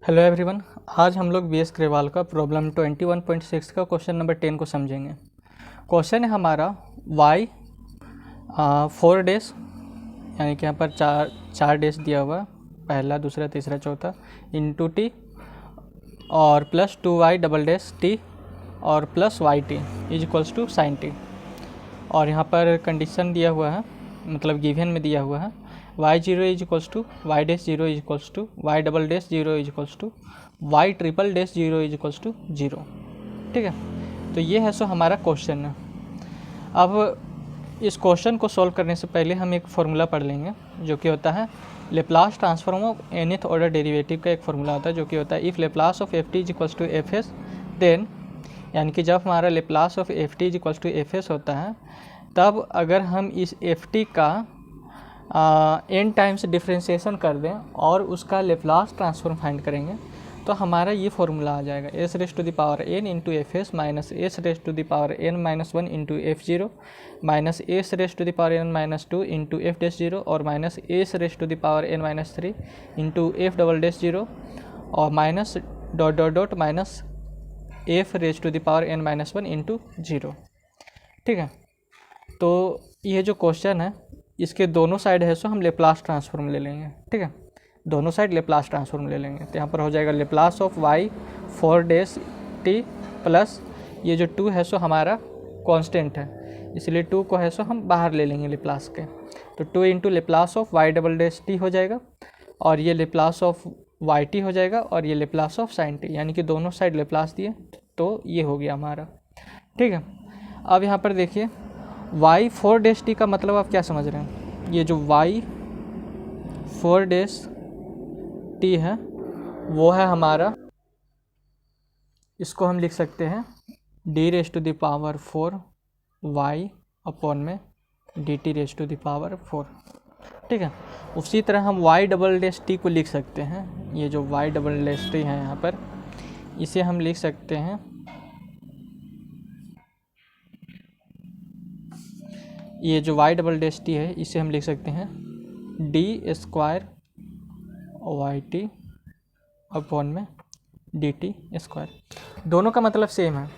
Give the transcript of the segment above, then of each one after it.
Hello everyone, आज हम लोग BS ग्रेवाल का प्रॉब्लम 21.6 का क्वेश्चन नंबर 10 को समझेंगे। क्वेश्चन है हमारा y 4 डेज, यानी कि यहाँ पर चार डेज दिया हुआ, पहला दूसरा तीसरा चौथा, इंटू टी और plus 2y double dash T और plus Y T is equals to sine T. और यहाँ पर कंडीशन दिया हुआ है, मतलब गिवन में दिया हुआ है y0 is equals to y dash 0 is equals to y double dash 0 is equals to y triple dash 0 is equals to 0। ठीक है, तो ये है सो हमारा क्वेश्चन है। अब इस क्वेश्चन को सॉल्व करने से पहले हम एक फार्मूला पढ़ लेंगे, जो कि होता है Laplace transform of nth order derivative का एक फार्मूला होता है, जो कि होता है if Laplace of f T is equals to f s then, यानी कि जब हमारा Laplace of f T is equals to f s होता है, तब अगर हम इस एफ टी का n टाइम्स डिफ्रेंशिएशन कर दें और उसका लेप्लास ट्रांसफॉर्म फाइंड करेंगे, तो हमारा ये फार्मूला आ जाएगा S raise to the power n into F S minus S raise to the power n minus 1 into F zero minus S raise to the power n minus 2 into F dash zero और minus S raise to the power n minus 3 into F double dash zero और minus dot dot dot minus F raise to the power n minus 1 into zero. ठीक है, तो ये जो question है इसके दोनों साइड है सो हम लेप्लास ट्रांसफॉर्म ले लेंगे। ठीक है, दोनों साइड लेप्लास ट्रांसफॉर्म ले लेंगे, तो यहाँ पर हो जाएगा Laplace of y 4 days t plus ये जो 2 है सो हमारा कांस्टेंट है, इसलिए 2 को है सो हम बाहर ले लेंगे लेप्लास के, तो 2 into Laplace of y double days t हो जाएगा और ये लेप्लास ऑफ वाई टी हो जाएगा और ये लेप्लास ऑफ साइन टी, यानी कि दोनों साइड लेप्लास दिए, तो ये हो गया हमारा। ठीक है, अब यहाँ पर देखिए y 4 डेज टी का मतलब आप क्या समझ रहे हैं, ये जो y 4 डेज टी है वो है हमारा, इसको हम लिख सकते हैं d raise to the power 4 y upon में dt raise to the power 4। ठीक है, उसी तरह हम y डबल डेश टी को लिख सकते हैं, ये जो y डबल डेश टी है यहाँ पर, इसे हम लिख सकते हैं, ये जो y डबल डैश टी है इसे हम लिख सकते हैं D square y T upon में डी टी स्क्वायर। दोनों का मतलब सेम है,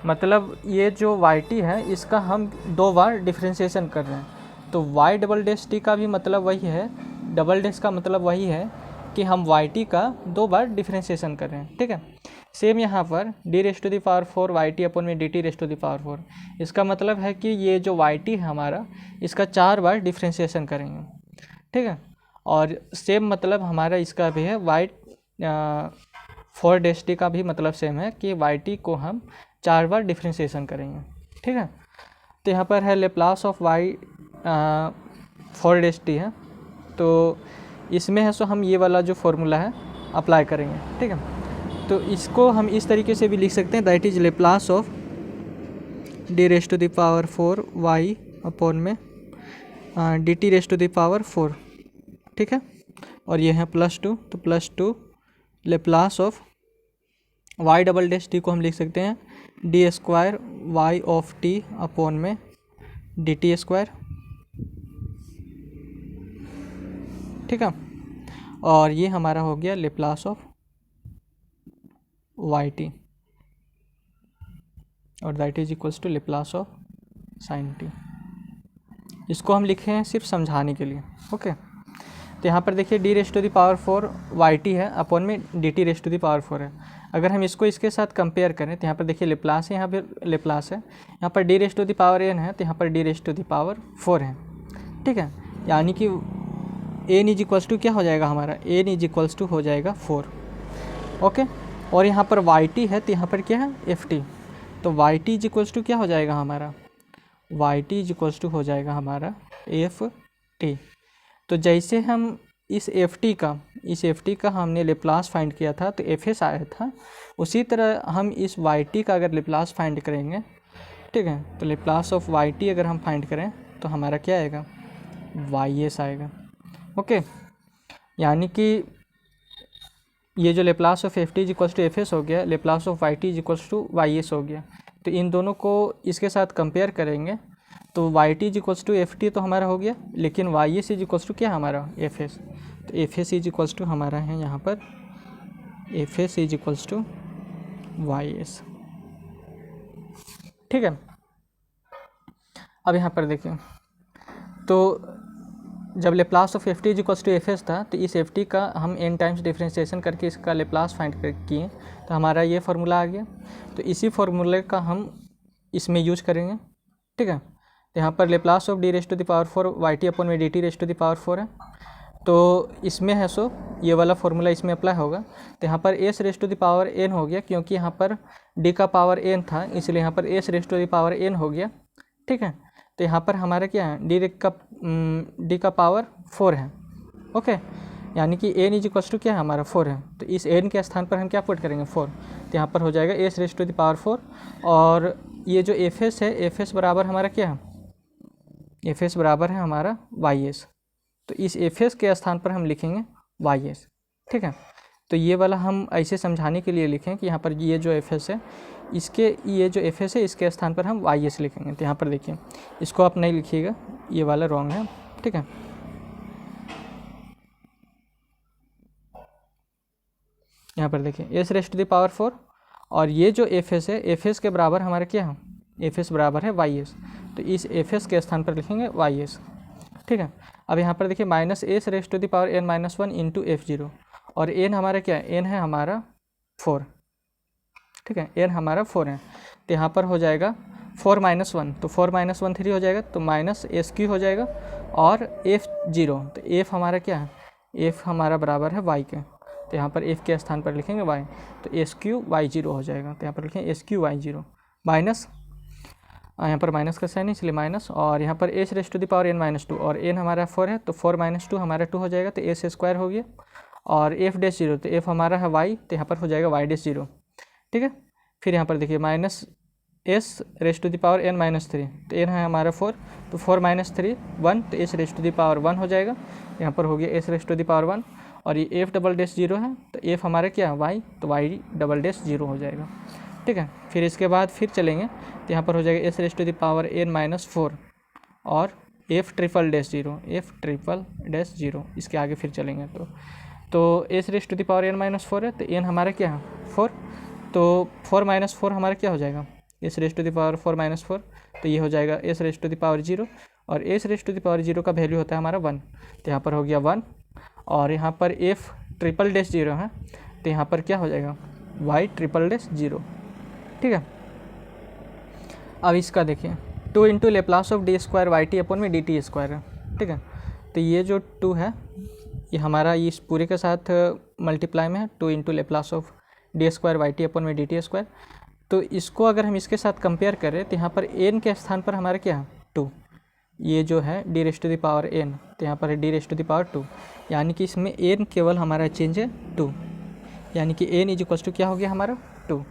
मतलब ये जो वाई टी है इसका हम 2 बार डिफ्रेंशिएशन कर रहे हैं, तो y डबल डैश टी का भी मतलब वही है, डबल डैश का मतलब वही है कि हम वाई टी का 2 बार डिफ्रेंशिएशन कर रहे हैं। ठीक है, सेम यहाँ पर D raise to the power 4 Y T upon में D T raise to the power 4, इसका मतलब है कि ये जो वाई टी है हमारा, इसका 4 बार डिफ्रेंशिएशन करेंगे। ठीक है, और सेम मतलब हमारा इसका भी है वाई 4 डेश टी का भी मतलब सेम है कि वाई टी को हम 4 बार डिफ्रेंशिएशन करेंगे। ठीक है, तो यहाँ पर है Laplace of y 4 dash t है, तो इसमें है सो हम ये वाला जो फॉर्मूला है अप्लाई करेंगे। ठीक है, तो इसको हम इस तरीके से भी लिख सकते हैं, that is Laplace of D raise to the power 4 Y upon में D T raise to the power 4। ठीक है, और ये है +2, तो +2 Laplace of Y double dash T को हम लिख सकते हैं D square Y of T upon में डी टी स्क्वायर। ठीक है, और ये हमारा हो गया लेप्लास ऑफ वाई टी और that is equals to Laplace of sine T. इसको हम लिखे हैं सिर्फ समझाने के लिए। ओके, तो यहाँ पर देखिए d raise to the power 4 Y t है अपॉन में D T raise to the power 4 है। अगर हम इसको इसके साथ कंपेयर करें तो यहाँ पर देखिए लेप्लास है, यहाँ पर लेप्लास है, यहाँ पर D raise to the power n है, तो यहाँ पर D raise to the power 4 है। ठीक है, यानी कि n इज इक्वल्स टू क्या हो जाएगा हमारा, n इज इक्वल्स टू हो जाएगा 4। ओके, और यहाँ पर वाई टी है, तो यहाँ पर क्या है एफ टी, तो y T is equals to क्या हो जाएगा हमारा, y T is equals to हो जाएगा हमारा एफ टी। तो जैसे हम इस एफ टी का हमने लेप्लास फाइंड किया था तो एफ एस आया था, उसी तरह हम इस वाई टी का अगर लेप्लास फाइंड करेंगे, ठीक है, तो लेप्लास ऑफ वाई टी अगर हम फाइंड करें तो हमारा क्या आएगा, वाई एस आएगा। ओके, यानी कि ये जो Laplace of f T is equals to f s हो गया, Laplace of Y T is equals to y s हो गया, तो इन दोनों को इसके साथ कंपेयर करेंगे तो y T is equals to f t तो हमारा हो गया, लेकिन y s is equals to क्या हमारा एफ एस, तो f s is equals to हमारा है यहाँ पर f s is equals to y s. ठीक है, अब यहाँ पर देखिए, तो जब Laplace of f T is equals to f s था, तो इस एफ टी का हम एन टाइम्स डिफ्रेंशिएशन करके इसका लेप्लास फाइंड किए, तो हमारा ये फार्मूला आ गया। तो इसी फार्मूले का हम इसमें यूज करेंगे। ठीक है, तो यहाँ पर Laplace of D raise to the power 4 Y T upon में D T raise to the power 4 है, तो इसमें है सो ये वाला फार्मूला इसमें अप्लाई होगा। तो यहाँ पर s raise to the power n हो गया, क्योंकि यहाँ पर डी का पावर एन था, इसलिए यहाँ पर s raise to the power n हो गया। ठीक है, तो यहाँ पर हमारा क्या है, डी का पावर 4 है। ओके, यानी कि एन इज इक्वल्स टू क्या है हमारा 4 है, तो इस एन के स्थान पर हम क्या पुट करेंगे 4, तो यहाँ पर हो जाएगा S raise to the power 4। और ये जो एफ एस है, एफ एस बराबर हमारा क्या है, एफ एस बराबर है हमारा वाई एस, तो इस एफ एस के स्थान पर हम लिखेंगे वाई एस। ठीक है, तो ये वाला हम ऐसे समझाने के लिए लिखें कि यहाँ पर ये जो एफ एस है, इसके ये जो एफ एस है इसके स्थान पर हम वाई एस लिखेंगे। तो यहाँ पर देखिए, इसको आप नहीं लिखिएगा, ये वाला रॉन्ग है। ठीक है, यहाँ पर देखिए s raise to the power 4, और ये जो एफ एस है, एफ एस के बराबर हमारा क्या है, एफ एस बराबर है वाई एस, तो इस एफ एस के स्थान पर लिखेंगे वाई एस। ठीक है, अब यहाँ पर देखिए minus S raise to the power n minus 1 into F zero, और एन हमारा क्या है, एन है हमारा 4। ठीक है, एन हमारा 4 है, तो यहाँ पर हो जाएगा 4 माइनस 1, तो 4 माइनस 1 3 हो जाएगा, तो माइनस एस क्यू हो जाएगा, और एफ जीरो, तो एफ हमारा क्या है, एफ हमारा बराबर है वाई के, तो यहाँ पर एफ के स्थान पर लिखेंगे वाई, तो एस क्यू वाई जीरो हो जाएगा। तो यहाँ पर लिखेंगे s q y zero minus, यहाँ पर माइनस का साइन है इसलिए माइनस, और यहाँ पर s raise to the power n minus 2, और एन हमारा 4 है, तो 4 माइनस 2 हमारा 2 हो जाएगा, तो एस स्क्वायर हो गया, और एफ डैश जीरो, तो एफ हमारा है वाई, तो यहाँ पर हो जाएगा वाई डैश जीरो। ठीक है, फिर यहाँ पर देखिए minus S raise to the power n minus 3, तो एन है हमारा 4, तो 4 माइनस 3 1, तो s raise to the power 1 हो जाएगा, यहाँ पर हो गया s raise to the power 1, और ये एफ डबल डैश जीरो है, तो एफ हमारा क्या है वाई, तो वाई डबल डैश जीरो हो जाएगा। ठीक है, फिर इसके बाद फिर चलेंगे, तो यहाँ पर हो जाएगा S raise to the power n minus 4, और f triple dash zero, f triple dash zero, इसके आगे फिर चलेंगे तो s raise to the power n minus 4 है, तो एन हमारा क्या है 4, तो 4 माइनस 4 हमारा क्या हो जाएगा, S raise to the power 4 minus 4, तो ये हो जाएगा S raise to the power zero, और S raise to the power zero का वैल्यू होता है हमारा 1, तो यहाँ पर हो गया 1, और यहाँ पर एफ ट्रिपल डैश जीरो है, तो यहाँ पर क्या हो जाएगा वाई ट्रिपल डैश जीरो। ठीक है, अब इसका देखिए 2 into Laplace of d square y T upon में डी टी स्क्वायर है। ठीक है, तो ये जो 2 है ये हमारा इस पूरे के साथ मल्टीप्लाई में है, 2 into Laplace of d square y T upon में डी टी स्क्वायर, तो इसको अगर हम इसके साथ कंपेयर करें, तो यहाँ पर एन के स्थान पर हमारा क्या है 2, ये जो है d raise to the power n, तो यहाँ पर है d raise to the power 2, यानी कि इसमें एन केवल हमारा चेंज है 2, यानी कि एन इज इक्वल टू क्या हो गया हमारा 2।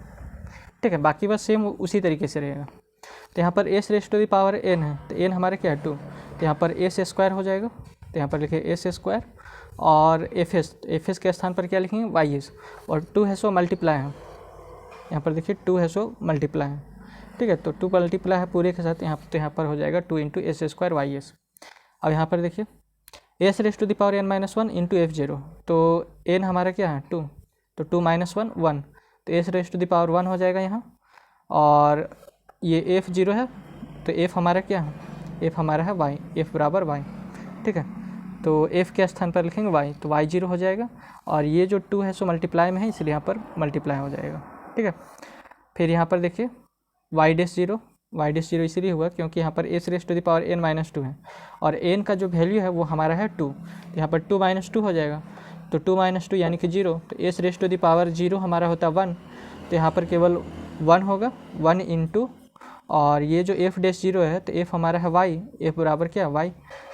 ठीक है, बाकी बस सेम उसी तरीके से रहेगा। तो यहाँ पर s raise to the power n है, तो एन हमारा क्या है 2, तो यहाँ पर एस स्क्वायर हो जाएगा, तो यहाँ पर लिखे एस स्क्वायर, और एफ एस के स्थान पर क्या लिखेंगे वाई एस, और 2 है सो मल्टीप्लाई है, यहाँ पर देखिए 2 है सो मल्टीप्लाई है। ठीक है, तो 2 मल्टीप्लाई है पूरे के साथ, यहाँ पर हो जाएगा 2 into s square y s. अब यहाँ पर देखिए s raise to the power n minus 1 into F zero, तो एन हमारा क्या है 2, तो 2 माइनस 1 1, तो s raise to the power 1 हो जाएगा यहाँ, और ये एफ जीरो है, तो एफ हमारा क्या है, एफ हमारा है वाई, एफ बराबर वाई। ठीक है, तो एफ के स्थान पर लिखेंगे वाई, तो वाई जीरो हो जाएगा, और ये जो 2 है सो मल्टीप्लाई में है, इसलिए यहाँ पर मल्टीप्लाई हो जाएगा। ठीक है, फिर यहाँ पर देखिए वाई डैश जीरो इसलिए हुआ क्योंकि यहाँ पर s raise to the power n minus 2 है, और एन का जो वैल्यू है वो हमारा है 2, तो यहाँ पर 2 माइनस 2 हो जाएगा, तो 2 माइनस 2 यानी कि 0, तो s raise to the power 0 हमारा होता है 1, तो यहाँ पर केवल 1 होगा, 1 इंटू, और ये जो एफ डैश जीरो है, तो एफ हमारा है वाई, एफ बराबर क्या वाई,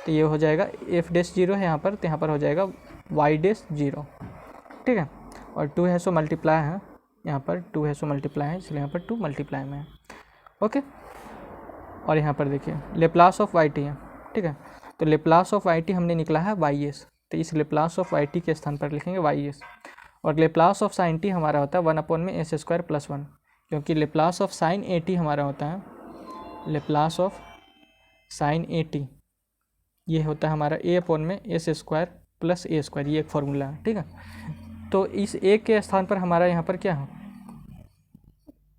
तो ये हो जाएगा एफ डैश जीरो है यहाँ पर, तो यहाँ पर हो जाएगा वाई डैश जीरो। ठीक है, और 2 है सो मल्टीप्लाई है, यहाँ पर 2 है सो मल्टीप्लाई है, इसलिए यहाँ पर 2 मल्टीप्लाई में है। ओके, और यहाँ पर देखिए लेप्लास ऑफ वाई टी है। ठीक है, तो लेप्लास ऑफ वाई टी हमने निकला है वाई एस, तो इस लेप्लास ऑफ वाई टी के स्थान पर लिखेंगे वाई एस, और लेप्लास ऑफ साइन टी हमारा होता है 1 अपॉन में एस स्क्वायर प्लस 1, क्योंकि Laplace of sine A T हमारा होता है, Laplace of sine A T ये होता है हमारा ए अपॉन में एस स्क्वायर प्लस ए स्क्वायर, ये एक फार्मूला है। ठीक है, तो इस ए के स्थान पर हमारा यहाँ पर क्या है,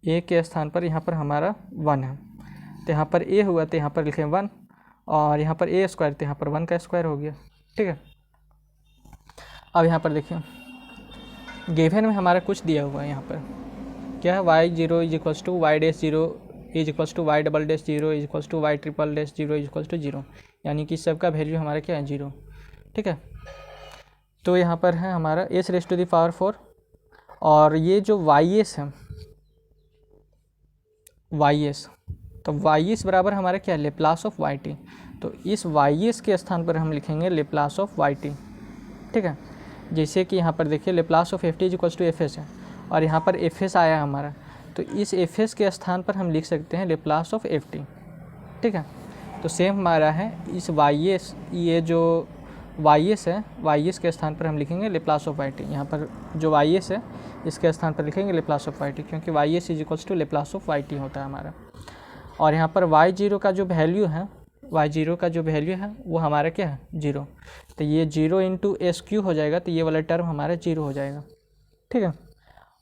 ए के स्थान पर यहाँ पर हमारा 1 है, तो यहाँ पर ए हुआ तो यहाँ पर लिखें 1, और यहाँ पर ए स्क्वायर तो यहाँ पर 1 का स्क्वायर हो गया। ठीक है, अब यहाँ पर देखिए गिवन में हमारा कुछ दिया हुआ है, यहाँ पर क्या है, y0 is equals to y dash 0 is equals to y double dash 0 is equals to y triple dash 0 is equals to 0, यानी कि सबका वैल्यू हमारा क्या है 0। ठीक है, तो यहाँ पर है हमारा s raise to the power 4, और ये जो y(s) है, y(s), तो y(s) बराबर हमारा क्या है, लेप्लास ऑफ yt, तो इस y(s) के स्थान पर हम लिखेंगे लेप्लास ऑफ yt। ठीक है, जैसे कि यहाँ पर देखिए Laplace of ft is equals to fs है, और यहाँ पर fs आया हमारा, तो इस fs के स्थान पर हम लिख सकते हैं लेप्लास ऑफ ft। ठीक है, तो सेम हमारा है इस y(s), ये जो y(s) है, y(s) के स्थान पर हम लिखेंगे लेप्लास ऑफ yt, यहाँ पर जो y(s) है इसके स्थान पर लिखेंगे लेप्लास ऑफ yt, क्योंकि y(s) is equals to Laplace of yt होता है हमारा। और यहाँ पर y0 का जो वैल्यू है, y0 का जो वैल्यू है वो हमारा क्या है 0, तो ये 0 इंटू एस क्यू हो जाएगा, तो ये वाला टर्म हमारा 0 हो जाएगा। ठीक है,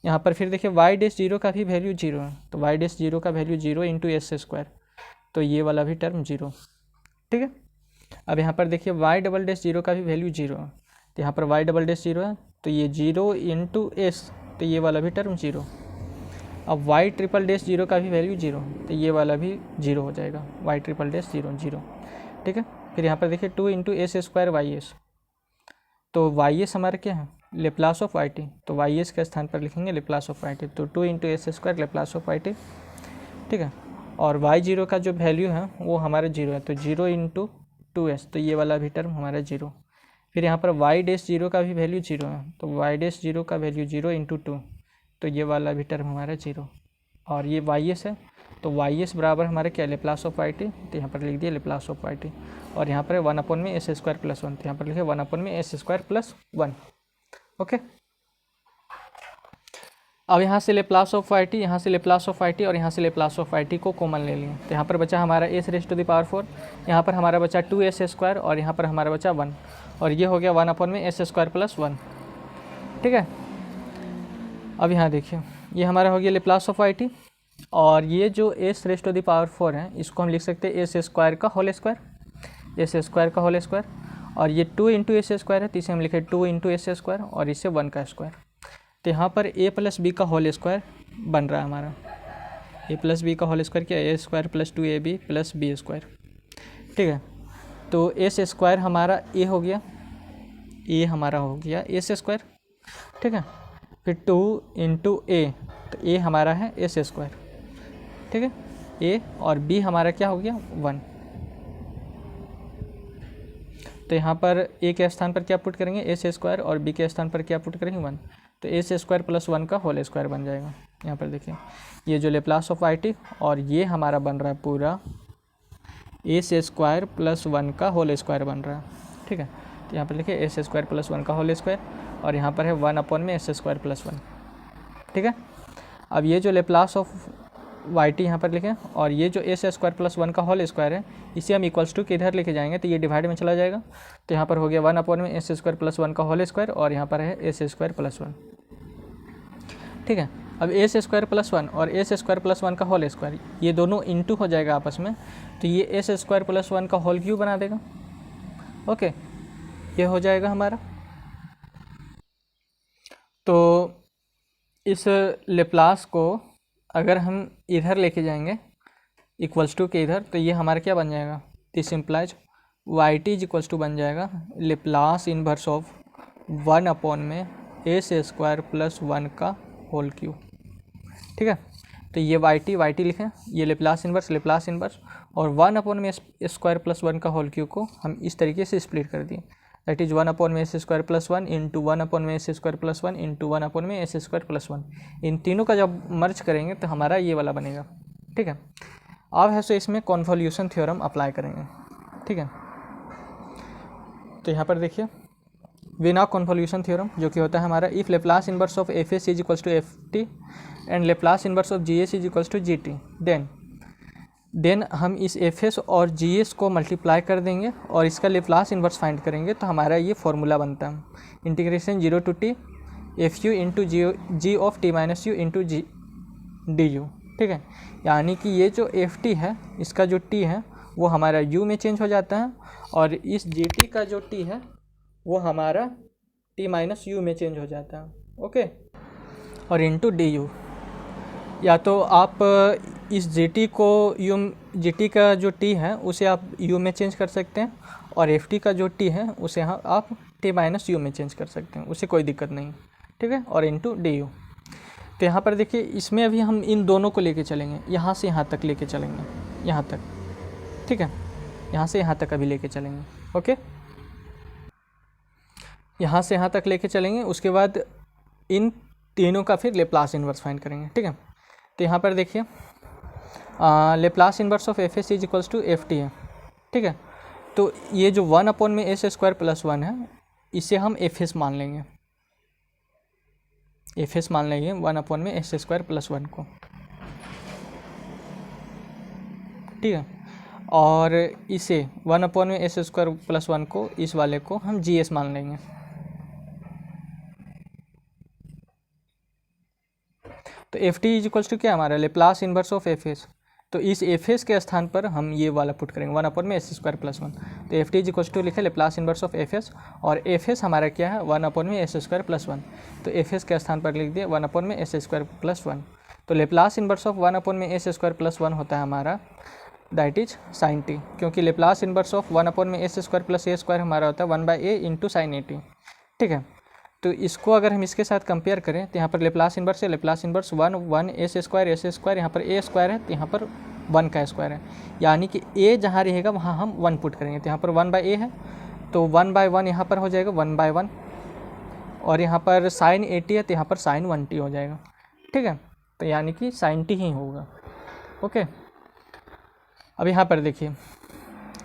यहाँ पर फिर देखिए y डैश 0 का भी वैल्यू 0 है, तो y डैश 0 का वैल्यू 0 इंटू एस स्क्वायर, तो ये वाला भी टर्म 0। ठीक है, अब यहाँ पर देखिए y डबल डैश 0 का भी वैल्यू 0 है, तो यहाँ पर y डबल डैश 0 है, तो ये 0 इंटू एस, तो ये वाला भी टर्म 0। अब y ट्रिपल डैश 0 का भी वैल्यू 0, तो ये वाला भी 0 हो जाएगा, y ट्रिपल डैश 0 0। ठीक है, फिर यहाँ पर देखिए 2 इंटू एस स्क्वायर y(s), तो y(s) हमारा क्या है लेप्लास ऑफ yt, तो y(s) के स्थान पर लिखेंगे लेप्लास ऑफ yt, तो 2 into s square Laplace of yt। ठीक है, और y0 का जो वैल्यू है वो हमारा 0 है, तो 0 इंटू 2s, तो ये वाला भी टर्म हमारा 0। फिर यहाँ पर y डैश 0 का भी वैल्यू 0 है, तो y डैश 0 का वैल्यू 0 इंटू 2, तो ये वाला भी टर्म हमारा 0। और ये y(s) है, तो y(s) बराबर हमारे क्या लेप्लास ऑफ yt, तो यहाँ पर लिख दिया लेप्लास ऑफ yt, और यहाँ पर 1 अपॉन में एस स्क्वायर प्लस 1, तो यहाँ पर लिखे 1 अपॉन में एस स्क्वायर प्लस 1। ओके, अब यहाँ से लेप्लास ऑफ yt, यहाँ से लेप्लास ऑफ yt, और यहाँ से लेप्लास ऑफ yt को कॉमन ले लिए, तो यहाँ पर बचा हमारा s raise to the power 4, यहाँ पर हमारा बचा 2s स्क्वायर, और यहाँ पर हमारा बचा 1, और ये हो गया 1 अपॉन में एस स्क्वायर प्लस 1। ठीक है, अब यहाँ देखिए ये हमारा हो गया लेप्लास ऑफ yt, और ये जो s raise to the power 4 है इसको हम लिख सकते हैं s स्क्वायर का होल स्क्वायर, एस स्क्वायर का होल स्क्वायर, और ये 2 इंटू एस स्क्वायर है, तो इसे हम लिखे 2 इंटू एस स्क्वायर, और इससे 1 का स्क्वायर, तो यहाँ पर a प्लस बी का होल स्क्वायर बन रहा है हमारा, a प्लस बी का होल स्क्वायर क्या है, a square plus 2ab plus b square. ठीक है, तो एस स्क्वायर हमारा a हो गया, a हमारा हो गया एस स्क्वायर। ठीक है, फिर 2 इंटू ए, तो a हमारा है एस स्क्वायर। ठीक है, a और b हमारा क्या हो गया 1, तो यहाँ पर a के स्थान पर क्या पुट करेंगे एस स्क्वायर, और b के स्थान पर क्या पुट करेंगे 1, तो एस स्क्वायर प्लस 1 का होल स्क्वायर बन जाएगा। यहाँ पर देखिए ये जो लेप्लास ऑफ yt, और ये हमारा बन रहा है पूरा एस स्क्वायर प्लस 1 का होल स्क्वायर बन रहा है। ठीक है, तो यहाँ पर लिखिए एस स्क्वायर प्लस 1 का होल स्क्वायर, और यहाँ पर है 1 अपॉन में एस स्क्वायर प्लस 1। ठीक है, अब ये जो लेप्लास ऑफ yt यहाँ पर लिखें, और ये जो एस स्क्वायर प्लस 1 का होल स्क्वायर है इसे हम इक्वल्स टू किधर लेके जाएंगे, तो ये डिवाइड में चला जाएगा, तो यहाँ पर हो गया 1 अपॉन में एस स्क्वायर प्लस 1 का होल स्क्वायर, और यहाँ पर है एस स्क्वायर प्लस 1। ठीक है, अब एस स्क्वायर प्लस 1 और एस स्क्वायर प्लस 1 का होल स्क्वायर ये दोनों इंटू हो जाएगा आपस में, तो ये एस स्क्वायर प्लस 1 का होल क्यूब बना देगा। ओके, ये हो जाएगा हमारा। तो इस लेप्लास को अगर हम इधर लेके जाएंगे इक्वल्स टू के इधर, तो ये हमारा क्या बन जाएगा, this implies yt is equals to बन जाएगा लेप्लास इन्वर्स ऑफ 1 अपॉन में एस स्क्वायर प्लस 1 का होल क्यूब। ठीक है, तो ये yt लिखें, ये लेप्लास इन्वर्स, और 1 अपॉन में एस स्क्वायर प्लस 1 का होल क्यूब को हम इस तरीके से स्प्लिट कर दिए, दैट इज 1 अपॉन में S square plus 1 into 1 upon में S square plus 1 into 1 upon में एस स्क्वायर प्लस 1। इन तीनों का जब मर्ज करेंगे तो हमारा ये वाला बनेगा। ठीक है, अब है सो इसमें कॉन्वोल्यूशन थ्योरम अप्लाई करेंगे। ठीक है, तो यहाँ पर देखिए बिना कॉन्वोल्यूशन थ्योरम जो कि होता है हमारा if Laplace inverse of F s is equals to f t and Laplace inverse of g s is equals to g t, then हम इस एफ एस और जी एस को मल्टीप्लाई कर देंगे और इसका लेप्लास इन्वर्स फाइंड करेंगे, तो हमारा ये फॉर्मूला बनता है integration 0 to t f u into g of T minus you into g d u, ठीक है। यानी कि ये जो एफ टी है, इसका जो टी है वो हमारा यू में चेंज हो जाता है, और इस जी टी का जो टी है वो हमारा टी माइनस यू में चेंज हो जाता है, ओके। और इंटू डी यू, या तो आप इस जी टी को जी टी का जो टी है उसे आप यू में चेंज कर सकते हैं, और एफ टी का जो टी है उसे आप टी माइनस यू में चेंज कर सकते हैं, उससे कोई दिक्कत नहीं, ठीक है। और इंटू डी यू, तो यहाँ पर देखिए इसमें अभी हम इन दोनों को लेके चलेंगे, यहाँ से यहाँ तक लेके चलेंगे, यहाँ तक, ठीक है। यहाँ से यहाँ तक अभी लेके चलेंगे, ओके। यहाँ से यहाँ तक लेके चलेंगे, उसके बाद इन तीनों का फिर लेप्लास इन्वर्स फाइंड करेंगे, ठीक है। तो यहाँ पर देखिए Laplace inverse of F s is equals to f t है, ठीक है। तो ये जो 1 अपॉन में एस स्क्वायर प्लस 1 है, इसे हम एफ एस मान लेंगे, एफ एस मान लेंगे 1 अपॉन में एस स्क्वायर प्लस 1 को, ठीक है। और इसे 1 अपॉन में एस स्क्वायर प्लस 1 को, इस वाले को हम जी एस मान लेंगे। तो F T is equals to क्या हमारा Laplace inverse of F s, तो इस एफ एस के स्थान पर हम ये वाला पुट करेंगे 1 अपॉन में एस स्क्वायर प्लस 1। तो F T is equals to लिखे Laplace inverse of F S, और एफ एस हमारा क्या है 1 अपॉन में एस स्क्वायर प्लस 1। तो एफ एस के स्थान पर लिख दिया 1 अपॉन में एस स्क्वायर प्लस 1। तो लेप्लास इन्वर्स ऑफ 1 अपॉन में एस स्क्वायर प्लस 1 होता है हमारा, दैट इज साइन टी, क्योंकि लेप्लास इन्वर्स ऑफ 1 अपॉन में एस स्क्वायर प्लस ए स्क्वायर हमारा होता है 1 by A into sine A T, ठीक है। तो इसको अगर हम इसके साथ कंपेयर करें तो यहाँ पर लेप्लास इन्वर्स है, लेप्लास इन्वर्स 1 एस स्क्वायर, यहाँ पर ए स्क्वायर है तो यहाँ पर 1 का स्क्वायर है, यानी कि ए जहाँ रहेगा वहाँ हम 1 पुट करेंगे। तो यहाँ पर 1 बाई ए है, तो 1 बाई 1 यहाँ पर हो जाएगा 1 बाई 1, और यहाँ पर साइन 80 है तो यहाँ पर साइन 1t हो जाएगा, ठीक है। तो यानी कि साइन टी ही होगा, ओके। अब यहाँ पर देखिए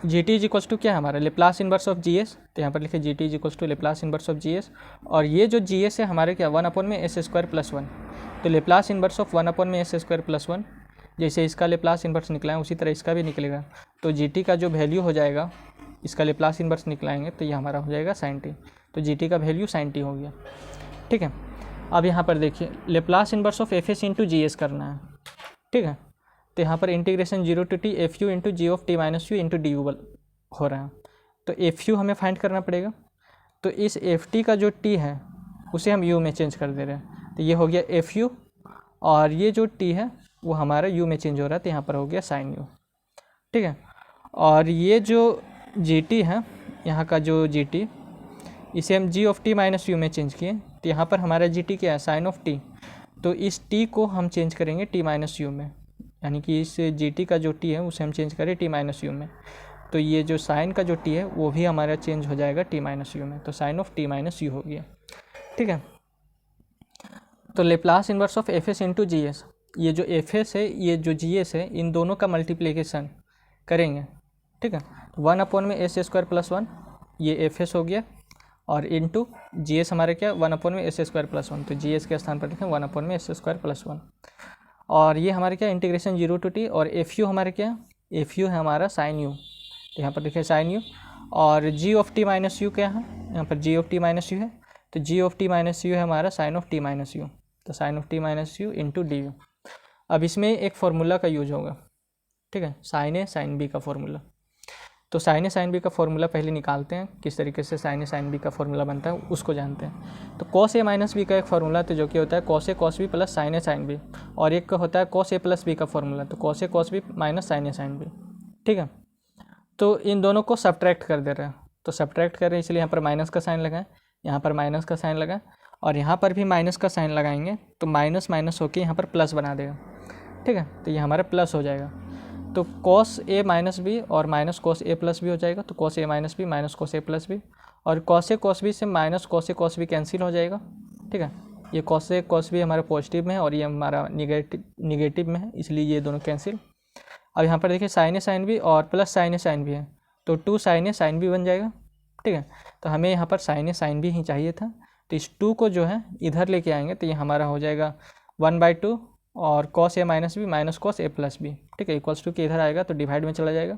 g t is equals to क्या है हमारा Laplace inverse of g s, तो यहाँ पर लिखे g t is equals to Laplace inverse of g s, और ये जो जी एस है हमारे क्या 1 अपॉन में एस स्क्वायर प्लस 1। तो लेप्लास इन्वर्स ऑफ 1 अपॉन में एस स्क्वायर प्लस 1, जैसे इसका लेप्लास इन्वर्स निकला है उसी तरह इसका भी निकलेगा। तो जी टी का जो वैल्यू हो जाएगा, इसका लेप्लास इन्वर्स निकलाएंगे तो ये हमारा हो जाएगा साइन टी, तो जी टी का वैल्यू साइन टी हो गया, ठीक है। अब यहाँ पर देखिए Laplace inverse of F s into g s करना है, ठीक है। तो यहाँ पर integration 0 to t f u into g of T minus you into D u हो रहा है। तो एफ यू हमें फाइंड करना पड़ेगा, तो इस एफ टी का जो टी है उसे हम यू में चेंज कर दे रहे हैं, तो ये हो गया एफ यू, और ये जो टी है वो हमारा यू में चेंज हो रहा है, तो यहाँ पर हो गया साइन यू, ठीक है। और ये जो जी टी है, यहाँ का जो जी टी, इसे हम जी ऑफ टी माइनस यू में चेंज किए, तो यहाँ पर हमारा जी टी क्या है साइन ऑफ टी, तो इस टी को हम चेंज करेंगे टी माइनस यू में, यानी कि इस जी टी का जो टी है उसे हम चेंज करें टी माइनस यू में। तो ये जो साइन का जो टी है वो भी हमारा चेंज हो जाएगा टी माइनस यू में, तो sine of T minus you हो गया, ठीक है। तो Laplace inverse of F s into g s, ये जो एफ एस है ये जो जी एस है, इन दोनों का मल्टीप्लिकेशन करेंगे, ठीक है। 1 अपॉन में एस स्क्वायर प्लस 1 ये एफ एस हो गया, और इंटू जी एस हमारे क्या 1 अपॉन में एस स्क्वायर प्लस 1, तो जी एस के स्थान पर लिखें 1 अपॉन में एस स्क्वायर प्लस 1, और ये हमारे क्या इंटीग्रेशन 0 टू टी, और एफ यू हमारे क्या एफ यू है हमारा साइन यू, तो यहाँ पर लिखे साइन यू, और जी ऑफ टी माइनस यू क्या है यहाँ पर G of T minus U है, तो G of T minus U है हमारा sine of T minus U, तो sine of T minus you into D U. अब इसमें एक फार्मूला का यूज होगा, ठीक है, साइन ए साइन बी का फार्मूला। तो साइन ए साइन बी का फार्मूला पहले निकालते हैं, किस तरीके से साइन ए साइन बी का फार्मूला बनता है उसको जानते हैं। तो कॉस ए माइनस बी का एक फार्मूला तो जो कि होता है cos A cos B plus sign A sine B, और एक का होता है कॉस ए प्लस बी का फार्मूला, तो cos A cos B minus sign A sine B, ठीक है। तो इन दोनों को सब्ट्रैक्ट कर दे रहे हैं, तो सब्ट्रैक्ट कर रहे हैं इसलिए यहाँ पर माइनस का साइन लगाएं, यहाँ पर माइनस का साइन लगाएं, और यहाँ पर भी माइनस का साइन लगाएंगे तो माइनस माइनस होकर यहाँ पर प्लस बना देगा, ठीक है। तो ये हमारा प्लस हो जाएगा, तो कॉस ए माइनस बी और minus cos A plus B हो जाएगा, तो cos A minus B minus cos A plus B, और कॉस ए कॉस बी से minus cos A cos B cancel हो जाएगा, ठीक है। ये कॉस ए कॉस बी हमारे पॉजिटिव में है और ये हमारा निगेटिव में है, इसलिए ये दोनों कैंसिल। अब यहाँ पर देखिए साइन ए साइन बी और plus sign A sine B है, तो 2 साइन ए साइन बी बन जाएगा, ठीक है। तो हमें यहाँ पर साइन ए साइन बी ही चाहिए था, तो इस 2 को जो है इधर लेके आएंगे तो ये हमारा हो जाएगा 1/2 और cos A minus B minus cos A plus B, ठीक है, इक्वल्स टू के इधर आएगा तो डिवाइड में चला जाएगा,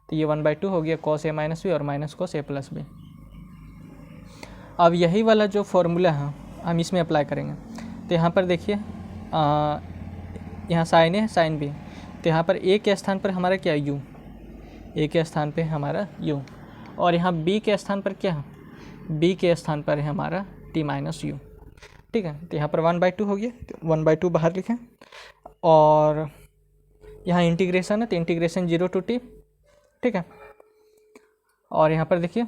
तो ये 1/2 हो गया कॉस ए माइनस बी और minus cos A plus B. अब यही वाला जो फॉर्मूला है हम इसमें अप्लाई करेंगे। तो यहाँ पर देखिए यहाँ साइन ए है, साइन बी, तो यहाँ पर ए के स्थान पर हमारा क्या है, यू, ए के स्थान पे हमारा यू, और यहाँ बी के स्थान पर क्या है, बी के स्थान पर है हमारा टी माइनस यू। ठीक है, तो यहाँ पर 1/2 हो गया, तो 1/2 बाहर लिखें, और यहाँ इंटीग्रेशन है तो इंटीग्रेशन 0 to t। ठीक है, और यहाँ पर देखिए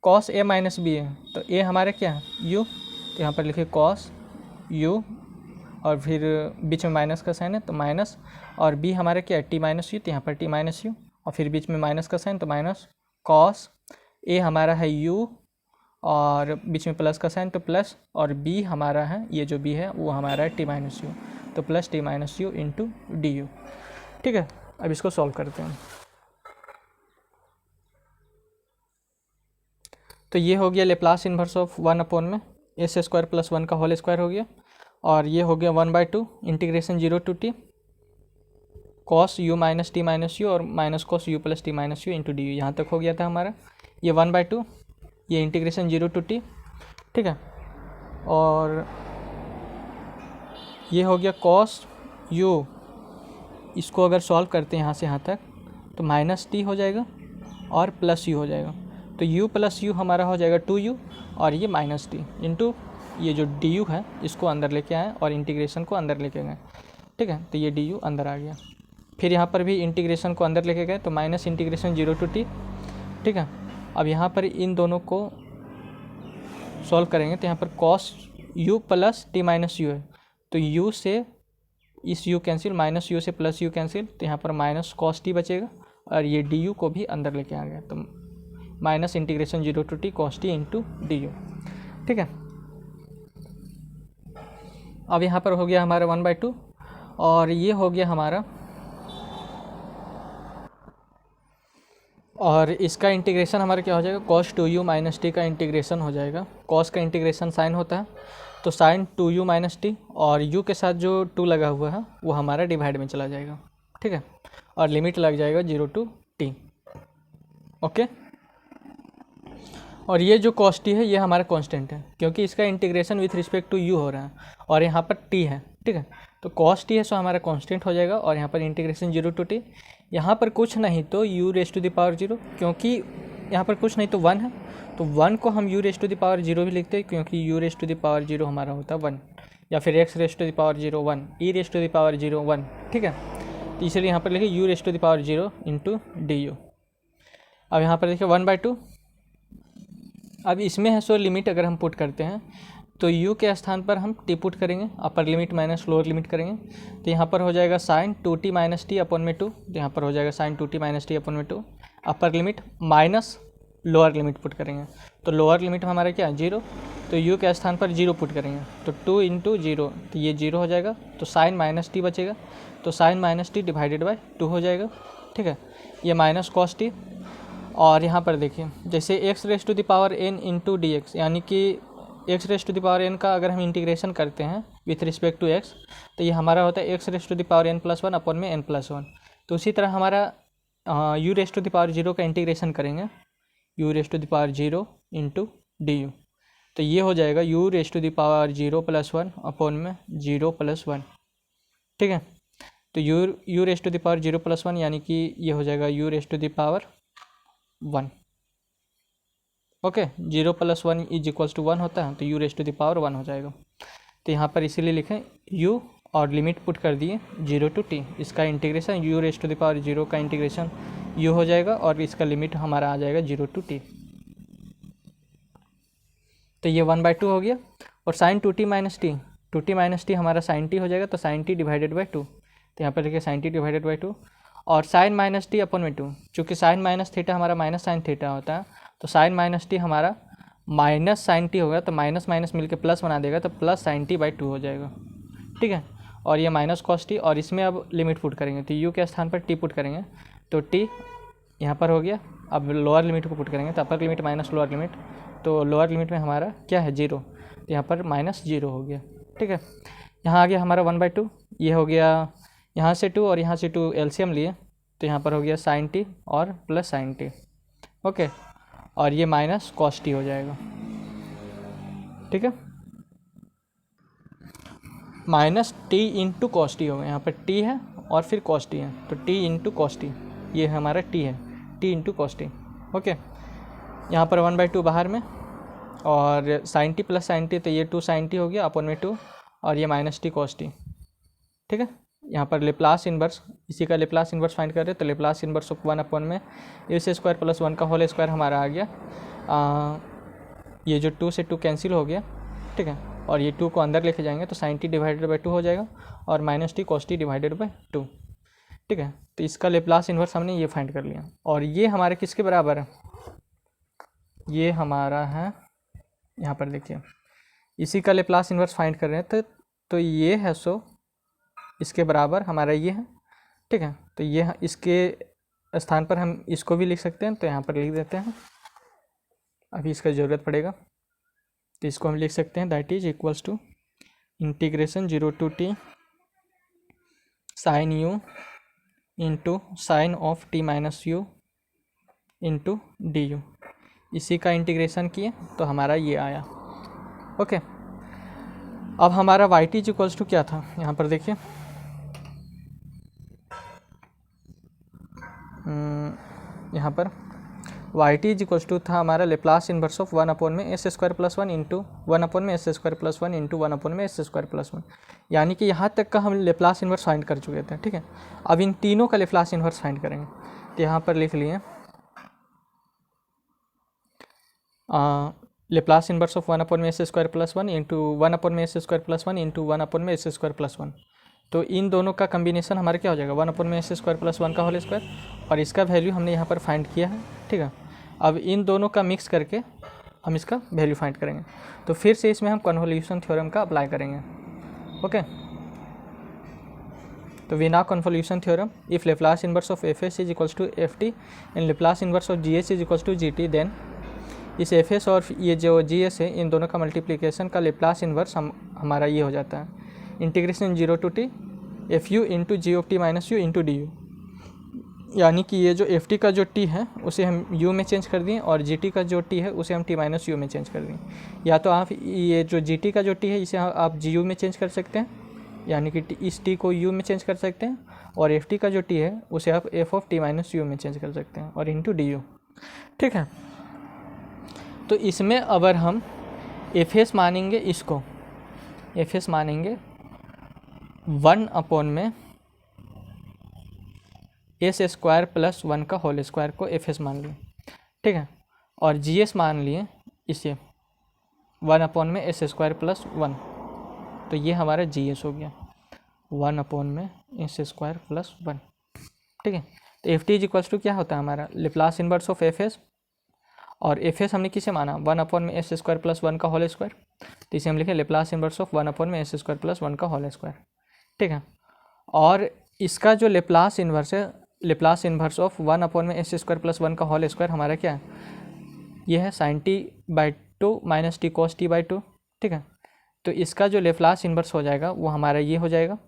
cos a माइनस बी है, तो a हमारा क्या है, u, तो यहाँ पर लिखिए cos u, और फिर बीच में माइनस का साइन है तो माइनस, और b हमारा क्या है, t माइनस यू, तो यहाँ पर t माइनस यू, और फिर बीच में माइनस का साइन तो माइनस cos a हमारा है u, और बीच में प्लस का साइन तो प्लस, और b हमारा है, ये जो b है वो हमारा है t माइनस यू, तो plus t minus you into D u. ठीक है, अब इसको सॉल्व करते हैं। तो ये हो गया लेप्लास इन्वर्स ऑफ 1 में एस स्क्वायर प्लस 1 का होल स्क्वायर हो गया, और ये हो गया 1/2 integration 0 to t cos u minus T minus U और minus cos u plus T minus you into D U. यहाँ तक हो गया था हमारा ये 1/2, ये इंटीग्रेशन 0 to t। ठीक है, और ये हो गया cos u, इसको अगर सॉल्व करते हैं यहाँ से यहाँ तक तो माइनस टी हो जाएगा और प्लस यू हो जाएगा, तो u प्लस यू हमारा हो जाएगा 2u, और ये माइनस टी इंटू ये जो डी है इसको अंदर लेके आए और इंटीग्रेशन को अंदर लेके गए। ठीक है, तो ये डी अंदर आ गया, फिर यहाँ पर भी इंटीग्रेशन को अंदर लेके गए तो माइनस इंटीग्रेशन 0 to t। ठीक है, अब यहाँ पर इन दोनों को सॉल्व करेंगे तो यहाँ पर cos u plus T minus U है, तो u से इस u कैंसिल, माइनस u से प्लस u कैंसिल, तो यहाँ पर माइनस cos t बचेगा, और ये डी को भी अंदर लेके आ गया, तो minus integration 0 to t cos t into D u. ठीक है, अब यहाँ पर हो गया हमारा 1/2, और ये हो गया हमारा, और इसका इंटीग्रेशन हमारा क्या हो जाएगा, cos 2u माइनस टी का इंटीग्रेशन हो जाएगा। cos का इंटीग्रेशन साइन होता है, तो साइन 2u माइनस टी, और u के साथ जो 2 लगा हुआ है वो हमारा डिवाइड में चला जाएगा। ठीक है, और लिमिट लग जाएगा 0 to t। ओके, और ये जो cos t है ये हमारा कांस्टेंट है, क्योंकि इसका integration with respect to u हो रहा है, और यहाँ पर t है। ठीक है, तो cos t है सो हमारा कांस्टेंट हो जाएगा, और यहाँ पर इंटीग्रेशन 0 to t, यहाँ पर कुछ नहीं तो u⁻0, क्योंकि यहाँ पर कुछ नहीं तो 1 है, तो 1 को हम u⁻0 भी लिखते हैं, क्योंकि u⁻0 हमारा होता है 1, या फिर x⁻0 1, e⁻0 1। ठीक है, तो इसलिए यहाँ पर लिखिए u⁻0 इंटू डी यू। अब यहाँ पर देखिए 1/2, अब इसमें है सो लिमिट अगर हम पुट करते हैं तो u के स्थान पर हम t पुट करेंगे, upper limit minus lower limit करेंगे, तो यहाँ पर हो जाएगा sign 2t minus T upon में 2, तो यहाँ पर हो जाएगा sign 2t minus T upon में 2, upper limit minus lower limit put करेंगे, तो लोअर लिमिट हमारा क्या है 0, तो u के स्थान पर 0 पुट करेंगे, तो 2 इंटू 0, तो ये 0 हो जाएगा, तो साइन माइनस टी बचेगा, तो sine minus t divided by 2 हो जाएगा। ठीक है, ये माइनस कॉस टी, और यहाँ पर देखिए जैसे x⁻n इंटू डी एक्स, यानी कि x⁻n का अगर हम इंटीग्रेशन करते हैं विथ रिस्पेक्ट टू x, तो ये हमारा होता है x⁻n+1 अपॉन में n+1। तो उसी तरह हमारा u⁻0 का इंटीग्रेशन करेंगे u⁻0 इंटू डी यू, तो ये हो जाएगा u⁻0+1 अपॉन में 0+1। ठीक है, तो u⁻0+1 यानी कि ये हो जाएगा u⁻1। Okay, 0+1 is equals to 1 होता है, तो u⁻1 हो जाएगा। तो यहाँ पर इसीलिए लिखें u और लिमिट पुट कर दिए 0 to t, इसका इंटीग्रेशन u⁻0 का इंटीग्रेशन u हो जाएगा, और इसका लिमिट हमारा आ जाएगा 0 to t। तो ये 1/2 हो गया, और साइन 2t माइनस टी हमारा साइन t हो जाएगा, तो साइन t डिवाइडेड बाई 2, तो यहाँ पर देखिए साइन t डिवाइडेड बाई 2, और साइन माइनस टी अपॉन में 2, चूँकि साइन माइनस थीटा हमारा माइनस साइन थीटा होता है, तो साइन माइनस टी हमारा माइनस साइन टी होगा, तो माइनस माइनस मिलके प्लस बना देगा, तो प्लस साइन टी बाई 2 हो जाएगा। ठीक है, और ये माइनस कॉस टी, और इसमें अब लिमिट पुट करेंगे, तो यू के स्थान पर टी पुट करेंगे, तो टी यहाँ पर हो गया। अब लोअर लिमिट को पुट करेंगे, तो upper limit minus lower limit, तो लोअर लिमिट में हमारा क्या है 0, तो यहाँ पर -0 हो गया। ठीक है, यहाँ आ गया हमारा 1/2, ये हो गया यहाँ से 2 और यहाँ से 2 एलसीएम लिए, तो यहाँ पर हो गया साइन टी और प्लस साइन टी। ओके, और ये माइनस कॉस टी हो जाएगा। ठीक है, minus t into cos T होगा, यहाँ पर टी है और फिर कॉस टी है, तो टी इंटू कॉस टी, ये हमारा टी है, t into cos t. Okay, यहाँ पर 1/2 बाहर में और sine t plus sine t, तो ये 2 साइन टी हो गया अपन में 2 और ये माइनस टी कॉस टी। ठीक है, यहाँ पर लेप्लास इन्वर्स, इसी का लेप्लास इन्वर्स फाइंड कर रहे हैं, तो लेप्लास इन्वर्स ऑफ 1 अपन में ए स्क्वायर प्लस 1 का होल स्क्वायर हमारा आ गया। ये जो 2 से 2 कैंसिल हो गया, ठीक है, और ये 2 को अंदर लेके जाएंगे तो साइन टी डिवाइडेड बाई 2 हो जाएगा और minus t cos T divided by 2। ठीक है, तो इसका लेप्लास इन्वर्स हमने ये फाइंड कर लिया और ये हमारे किसके बराबर है, ये हमारा है, यहाँ पर देखिए इसी का लेप्लास इन्वर्स फाइंड कर रहे हैं, तो ये है सो इसके बराबर हमारा ये है। ठीक है, तो ये इसके स्थान पर हम इसको भी लिख सकते हैं, तो यहाँ पर लिख देते हैं, अभी इसका ज़रूरत पड़ेगा, तो इसको हम लिख सकते हैं, that is equals to integration 0 to t sine u into sine of T minus you into D u. इसी का इंटीग्रेशन किए तो हमारा ये आया। ओके, अब हमारा वाई टी इक्वल्स टू क्या था, यहाँ पर देखिए यहाँ पर वाई टी इक्वल्स टू था हमारा लेप्लास इन्वर्स ऑफ 1 अपॉन में S square plus 1 into 1 upon में S square plus 1 into 1 upon में एस स्क्वायर प्लस 1, यानी कि यहाँ तक का हम लेप्लास इन्वर्स फाइंड कर चुके थे। ठीक है, अब इन तीनों का लेप्लास इन्वर्स फाइंड करेंगे, तो यहाँ पर लिख लिए लेप्लास इन्वर्स ऑफ 1 अपॉन में S square plus 1 into 1 upon में S square plus 1 into 1 upon में एस स्क्वायर प्लस 1, तो इन दोनों का कम्बिनेशन हमारा क्या हो जाएगा, 1 अपॉन में एस स्क्वायर प्लस 1 का होल स्क्वायर, और इसका वैल्यू हमने यहाँ पर फाइंड किया है। ठीक है, अब इन दोनों का मिक्स करके हम इसका वैल्यू फाइंड करेंगे, तो फिर से इसमें हम कन्वोल्यूशन थ्योरम का अप्लाई करेंगे। ओके, तो we now convolution theorem, if Laplace inverse of F s is equals to f t and Laplace inverse of g s is equals to g t, then इस f S और ये जो G S है इन दोनों का multiplication का Laplace inverse हमारा ये हो जाता है, integration 0 to t f u into g of T minus you into D u, यानी कि ये जो एफ टी का जो टी है उसे हम यू में चेंज कर दिए और जी टी का जो टी है उसे हम टी माइनस यू में चेंज कर दिए, या तो आप ये जो जी टी का जो टी है इसे आप जी यू में चेंज कर सकते हैं, यानी कि इस टी को यू में चेंज कर सकते हैं, और एफ टी का जो टी है उसे आप F of T minus you में चेंज कर सकते हैं और इंटू डी यू। ठीक है, तो इसमें अगर हम एफ एस मानेंगे, इसको एफ एस मानेंगे 1 अपॉन में एस स्क्वायर प्लस 1 का होल स्क्वायर को एफ एस मान लिए। ठीक है, और जी एस मान लिए इसे 1 अपॉन में एस स्क्वायर प्लस 1, तो ये हमारा जी एस हो गया 1 अपॉन में एस स्क्वायर प्लस 1। ठीक है, तो F T is equals to क्या होता है हमारा Laplace inverse of F S, और एफ एस हमने किसे माना 1 अपॉन में एस स्क्वायर प्लस 1 का होल स्क्वायर, तो इसे हम लिखे लेप्लास इन्वर्स ऑफ 1 अपॉन में एस स्क्वायर प्लस 1 का होल स्क्वायर। ठीक है, और इसका जो लेप्लास इन्वर्स है, लेप्लास इन्वर्स ऑफ 1 अपॉन में एस स्क्वायर प्लस 1 का होल स्क्वायर हमारा क्या है, ये है sine t by 2 minus t cos t by 2। ठीक है, तो इसका जो लेप्लास इन्वर्स हो जाएगा वो हमारा ये हो जाएगा,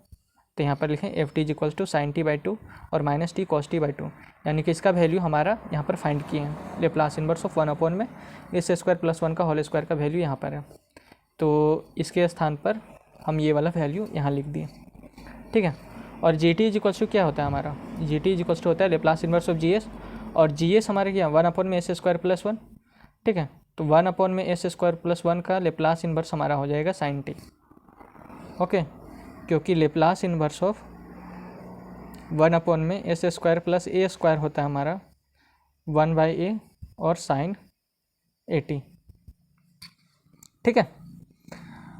तो यहाँ पर लिखें f T is equals to sine t by 2 और minus t cos t by 2, यानी कि इसका वैल्यू हमारा यहाँ पर फाइंड किए हैं, लेप्लास इन्वर्स ऑफ 1 अपॉन में एस स्क्वायर प्लस 1 का होल स्क्वायर का वैल्यू यहाँ पर है, तो इसके स्थान पर हम ये वाला वैल्यू यहाँ लिख दिए। ठीक है, और g t is equals to क्या होता है हमारा, g t is equals to होता है Laplace inverse of g s, और जी एस हमारे क्या 1 अपॉन में एस स्क्वायर प्लस 1। ठीक है, तो 1 अपॉन में एस स्क्वायर प्लस 1 का लेप्लास इन्वर्स हमारा हो जाएगा साइन टी। ओके, क्योंकि लेप्लास इन्वर्स ऑफ 1 अपॉन में एस स्क्वायर प्लस ए स्क्वायर होता है हमारा 1 बाई ए और साइन ए टी। ठीक है,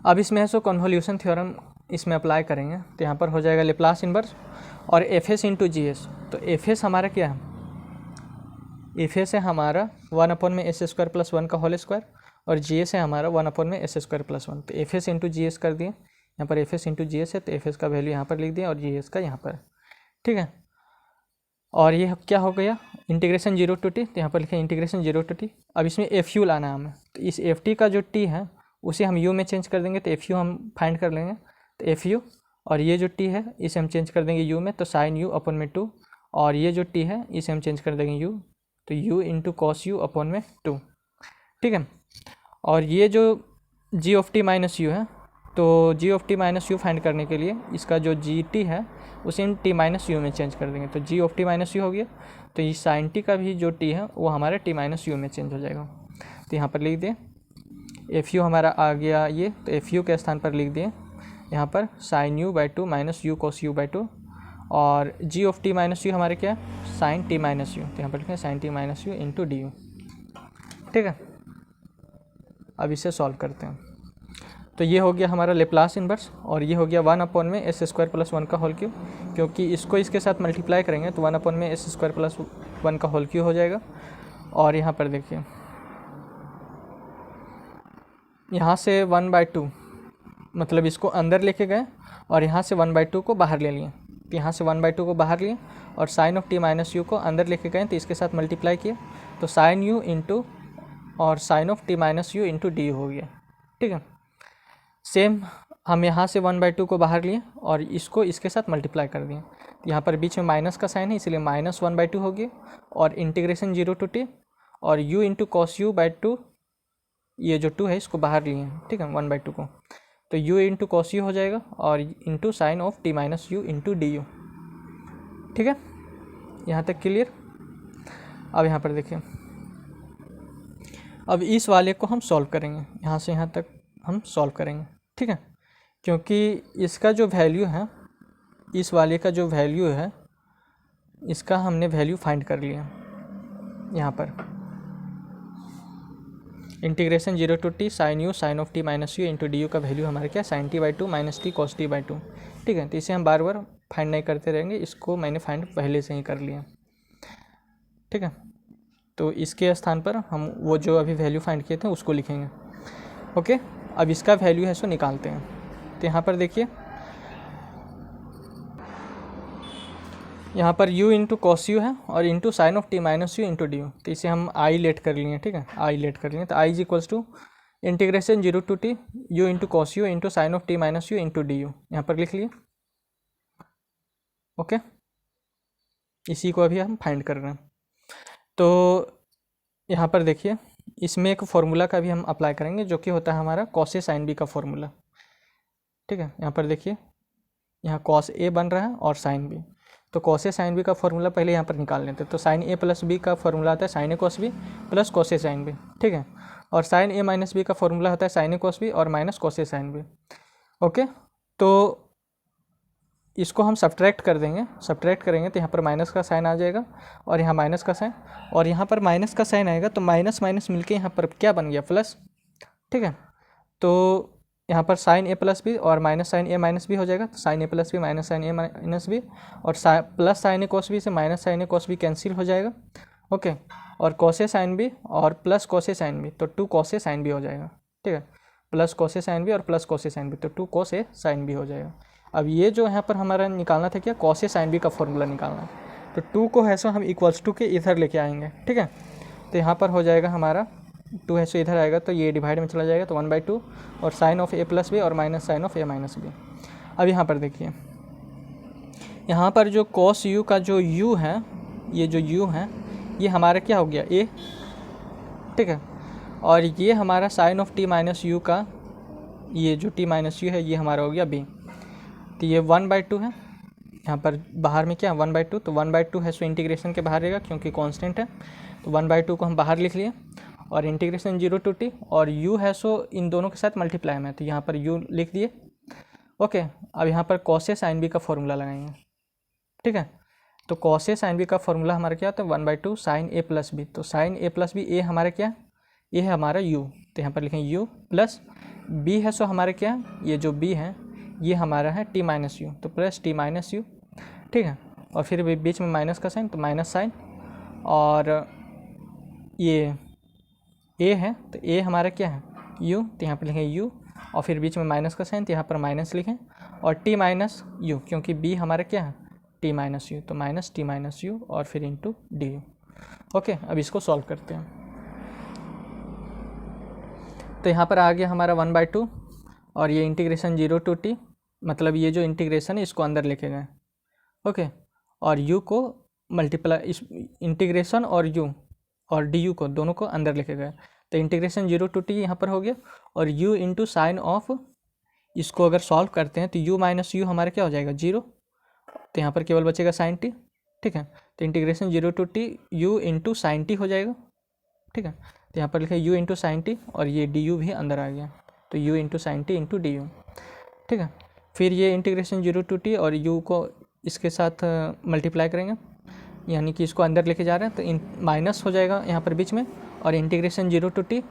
अब इसमें है सो कन्वोल्यूशन थ्योरम इसमें अप्लाई करेंगे, तो यहाँ पर हो जाएगा लेप्लास इन्वर्स और F s into g s, तो एफ एस हमारा क्या है, एफ एस है हमारा 1 अपॉन में एस स्क्वायर प्लस 1 का होल स्क्वायर, और जी एस है हमारा 1 अपॉन में एस स्क्वायर प्लस 1, तो f s into g S कर दिए, यहाँ पर f s into g S है, तो एफ एस का वैल्यू यहाँ पर लिख दिया और जी एस का यहाँ पर। ठीक है, और ये क्या हो गया इंटीग्रेशन 0 to t, तो यहाँ पर लिखें इंटीग्रेशन 0 to t। अब इसमें एफ यू लाना है हमें, तो इस एफ टी का जो टी है उसे हम यू में चेंज कर देंगे, तो एफ यू हम फाइंड कर लेंगे, तो एफ यू, और ये जो टी है इसे हम चेंज कर देंगे यू में, तो साइन यू अपॉन में 2, और ये जो टी है इसे हम चेंज कर देंगे यू, तो U into cos U upon में 2। ठीक है, और ये जो G of T minus U है तो G of T minus U find करने के लिए इसका जो जी टी है उसे इन टी माइनस यू में चेंज कर देंगे, तो G of T minus you हो गया। तो ये साइन टी का भी जो टी है वो हमारे टी माइनस यू में चेंज हो जाएगा। तो यहाँ पर लिख दें एफ यू हमारा आ गया ये, तो एफ यू के स्थान पर लिख दिए यहाँ पर sine u by two minus u cos u by two, और जी ऑफ टी माइनस यू हमारे क्या है साइन टी माइनस यू, तो यहाँ पर लिखें sine t minus you into D u. ठीक है, अब इसे सॉल्व करते हैं। तो ये हो गया हमारा लेप्लास इन्वर्स, और ये हो गया 1 में एस स्क्वायर प्लस 1 का होल क्यूब, क्योंकि इसको इसके साथ मल्टीप्लाई करेंगे तो 1 में एस स्क्वायर प्लस 1 का होल क्यूब हो जाएगा। और यहाँ पर देखिए यहाँ से 1/2 मतलब इसको अंदर लेके गए और यहाँ से 1/2 को बाहर ले लिए, तो यहाँ से 1/2 को बाहर लिए और sine of T minus u को अंदर लेके गए तो इसके साथ मल्टीप्लाई किए, तो साइन यू इंटू और sine of T minus you into d हो गया। ठीक है, सेम हम यहाँ से 1/2 को बाहर लिए और इसको इसके साथ मल्टीप्लाई कर दिए, यहाँ पर बीच में माइनस का साइन है इसलिए माइनस 1/2 हो गया, और इंटीग्रेशन 0 to t और u into cos u by 2, ये जो 2 है इसको बाहर लिए हैं। ठीक है, 1/2 को, तो u इंटू कॉस यू हो जाएगा और into sine of T minus you into D u. ठीक है, यहाँ तक क्लियर। अब यहाँ पर देखिए, अब इस वाले को हम सॉल्व करेंगे, यहाँ से यहाँ तक हम सॉल्व करेंगे। ठीक है, क्योंकि इसका जो वैल्यू है, इस वाले का जो वैल्यू है इसका हमने वैल्यू फाइंड कर लिया। यहाँ पर integration 0 to t sine u sine of T minus you into D u का वैल्यू हमारे क्या sine t by 2 minus t cos t by 2। ठीक है, तो इसे हम बार बार फाइंड नहीं करते रहेंगे, इसको मैंने फाइंड पहले से ही कर लिया। ठीक है, तो इसके स्थान पर हम वो जो अभी वैल्यू फाइंड किए थे उसको लिखेंगे। ओके, अब इसका वैल्यू है सो निकालते हैं। तो यहाँ पर देखिए, यहाँ पर u इंटू कॉस यू है और into sine of T minus you into D u, तो इसे हम आई लेट कर लिए। ठीक है, आई लेट कर लिए, तो I is equals to integration 0 to t u into cos you into sine of T minus you into D U, यहाँ पर लिख लिए। ओके, इसी को अभी हम फाइंड कर रहे हैं। तो यहाँ पर देखिए, इसमें एक फॉर्मूला का भी हम अप्लाई करेंगे जो कि होता है हमारा कॉस ए साइन बी का फॉर्मूला। ठीक है, यहाँ पर देखिए, यहाँ कॉस ए बन रहा है और साइन बी, तो कॉस ए साइन बी का फॉर्मूला पहले यहाँ पर निकाल लेते हैं। तो साइन ए प्लस बी का फॉर्मूला आता है sine A cos B plus cos A sine B. ठीक है, और साइन ए माइनस बी का फॉर्मूला होता है साइन ए कॉस बी और minus cos A sine B. Okay, तो इसको हम सब्ट्रैक्ट कर देंगे, सब्ट्रैक्ट करेंगे तो यहाँ पर माइनस का साइन आ जाएगा और यहाँ माइनस का साइन, और यहाँ पर माइनस का साइन आएगा तो माइनस माइनस मिलके यहाँ पर क्या बन गया प्लस। ठीक है, तो यहाँ पर साइन ए प्लस बी और माइनस साइन ए माइनस बी हो जाएगा, तो साइन ए प्लस बी माइनस साइन ए माइनस बी, और प्लस साइन ए कॉस बी से माइनस साइन ए कॉस बी कैंसिल हो जाएगा। ओके, और कॉस ए साइन बी और plus cos A sine B, तो 2 कॉस ए साइन बी हो जाएगा। ठीक है, plus cos A sine B और plus cos A sine B, तो 2 कॉस ए साइन बी हो जाएगा। अब ये जो यहाँ पर हमारा निकालना था क्या, कॉस ए साइन बी का फॉर्मूला निकालना है, तो 2 को है सो हम इक्वल्स टू के इधर लेके आएंगे। ठीक है, तो यहाँ पर हो जाएगा हमारा 2 है सो इधर आएगा तो ये डिवाइड में चला जाएगा, तो 1/2 और sine of A plus B और minus sine of A minus B. अब यहाँ पर देखिए, यहाँ पर जो कॉस यू का जो u है, ये जो u है ये हमारा क्या हो गया a। ठीक है, और ये हमारा sine of t minus u का ये जो t माइनस यू है ये हमारा हो गया b। तो ये 1/2 है, यहाँ पर बाहर में क्या 1/2, तो 1/2 है सो इंटीग्रेशन के बाहर रहेगा क्योंकि कांस्टेंट है, तो 1/2 को हम बाहर लिख लिए, और इंटीग्रेशन 0 to t और u है सो इन दोनों के साथ मल्टीप्लाई में, तो यहाँ पर u लिख दिए। ओके, अब यहाँ पर कॉस ए साइन बी का फॉर्मूला लगाएंगे। ठीक है, तो कॉस ए साइन बी का फॉर्मूला हमारा क्या होता है 1/2 साइन ए प्लस बी, तो साइन ए प्लस बी ए हमारा क्या, ये है हमारा u, तो यहाँ पर लिखें u प्लस b है सो हमारे क्या, ये जो b है ये हमारा है t माइनस यू, तो प्लस t माइनस यू। ठीक है, और फिर बीच में माइनस का साइन, तो माइनस साइन, और ये a है तो a हमारा क्या है u, तो यहाँ पर लिखें u, और फिर बीच में माइनस का साइन तो यहाँ पर माइनस लिखें, और t माइनस यू क्योंकि b हमारा क्या है t माइनस यू, तो माइनस t माइनस यू और फिर इंटू डी यू। ओके, अब इसको सॉल्व करते हैं। तो यहाँ पर आ गया हमारा 1/2 और ये इंटीग्रेशन 0 to t, मतलब ये जो इंटीग्रेशन है इसको अंदर लेके गए। ओके, और u को मल्टीप्लाई, इस इंटीग्रेशन और u और डी यू को दोनों को अंदर लेके गए, तो इंटीग्रेशन 0 to t यहाँ पर हो गया, और u इंटू साइन ऑफ इसको अगर सॉल्व करते हैं तो u माइनस यू हमारा क्या हो जाएगा 0, तो यहाँ पर केवल बचेगा साइन टी। ठीक है, तो integration 0 to t u into sine t हो जाएगा। ठीक है, तो यहाँ पर लिखे u इंटू साइन टी और ये du भी अंदर आ गया, तो u into sine T into D u. ठीक है, फिर ये इंटीग्रेशन 0 टू टी और u को इसके साथ मल्टीप्लाई करेंगे, यानी कि इसको अंदर लेके जा रहे हैं तो इन माइनस हो जाएगा यहाँ पर बीच में, और इंटीग्रेशन 0 टू टी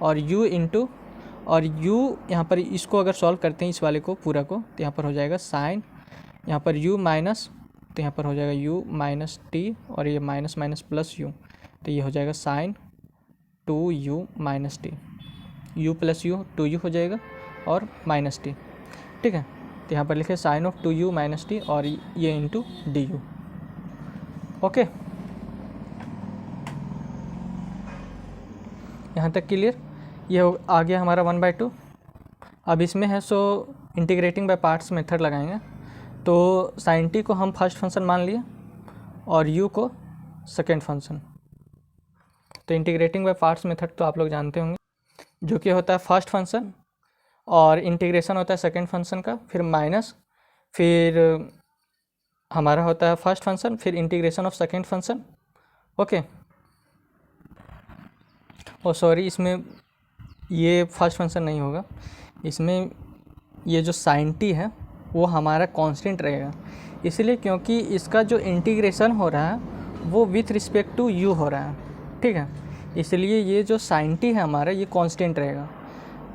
और u इंटू और u यहाँ पर इसको अगर सॉल्व करते हैं इस वाले को पूरा को, तो यहाँ पर हो जाएगा साइन, यहाँ पर u माइनस, तो यहाँ पर हो जाएगा u माइनस टी और ये माइनस माइनस प्लस u, तो ये हो जाएगा sine 2u minus t, u plus u 2u हो जाएगा और माइनस टी। ठीक है, तो यहाँ पर लिखे sign of 2u minus t और ये इंटू डी यू। ओके, यहाँ तक क्लियर। ये आ गया हमारा 1/2। अब इसमें है so integrating by parts method लगाएंगे। तो साइन टी को हम फर्स्ट फंक्शन मान लिए और u को सेकेंड फंक्शन। तो इंटीग्रेटिंग बाय पार्ट्स मेथड तो आप लोग जानते होंगे, जो कि होता है फर्स्ट फंक्शन और इंटीग्रेशन होता है सेकेंड फंक्शन का, फिर माइनस, फिर हमारा होता है फर्स्ट फंक्शन, फिर integration of second function. Okay, और सॉरी इसमें ये फर्स्ट फंक्शन नहीं होगा, इसमें ये जो साइन टी है वो हमारा कांस्टेंट रहेगा, इसलिए क्योंकि इसका जो इंटीग्रेशन हो रहा है वो विथ रिस्पेक्ट टू यू हो रहा है। ठीक है, इसलिए ये जो साइन टी है हमारा ये कांस्टेंट रहेगा।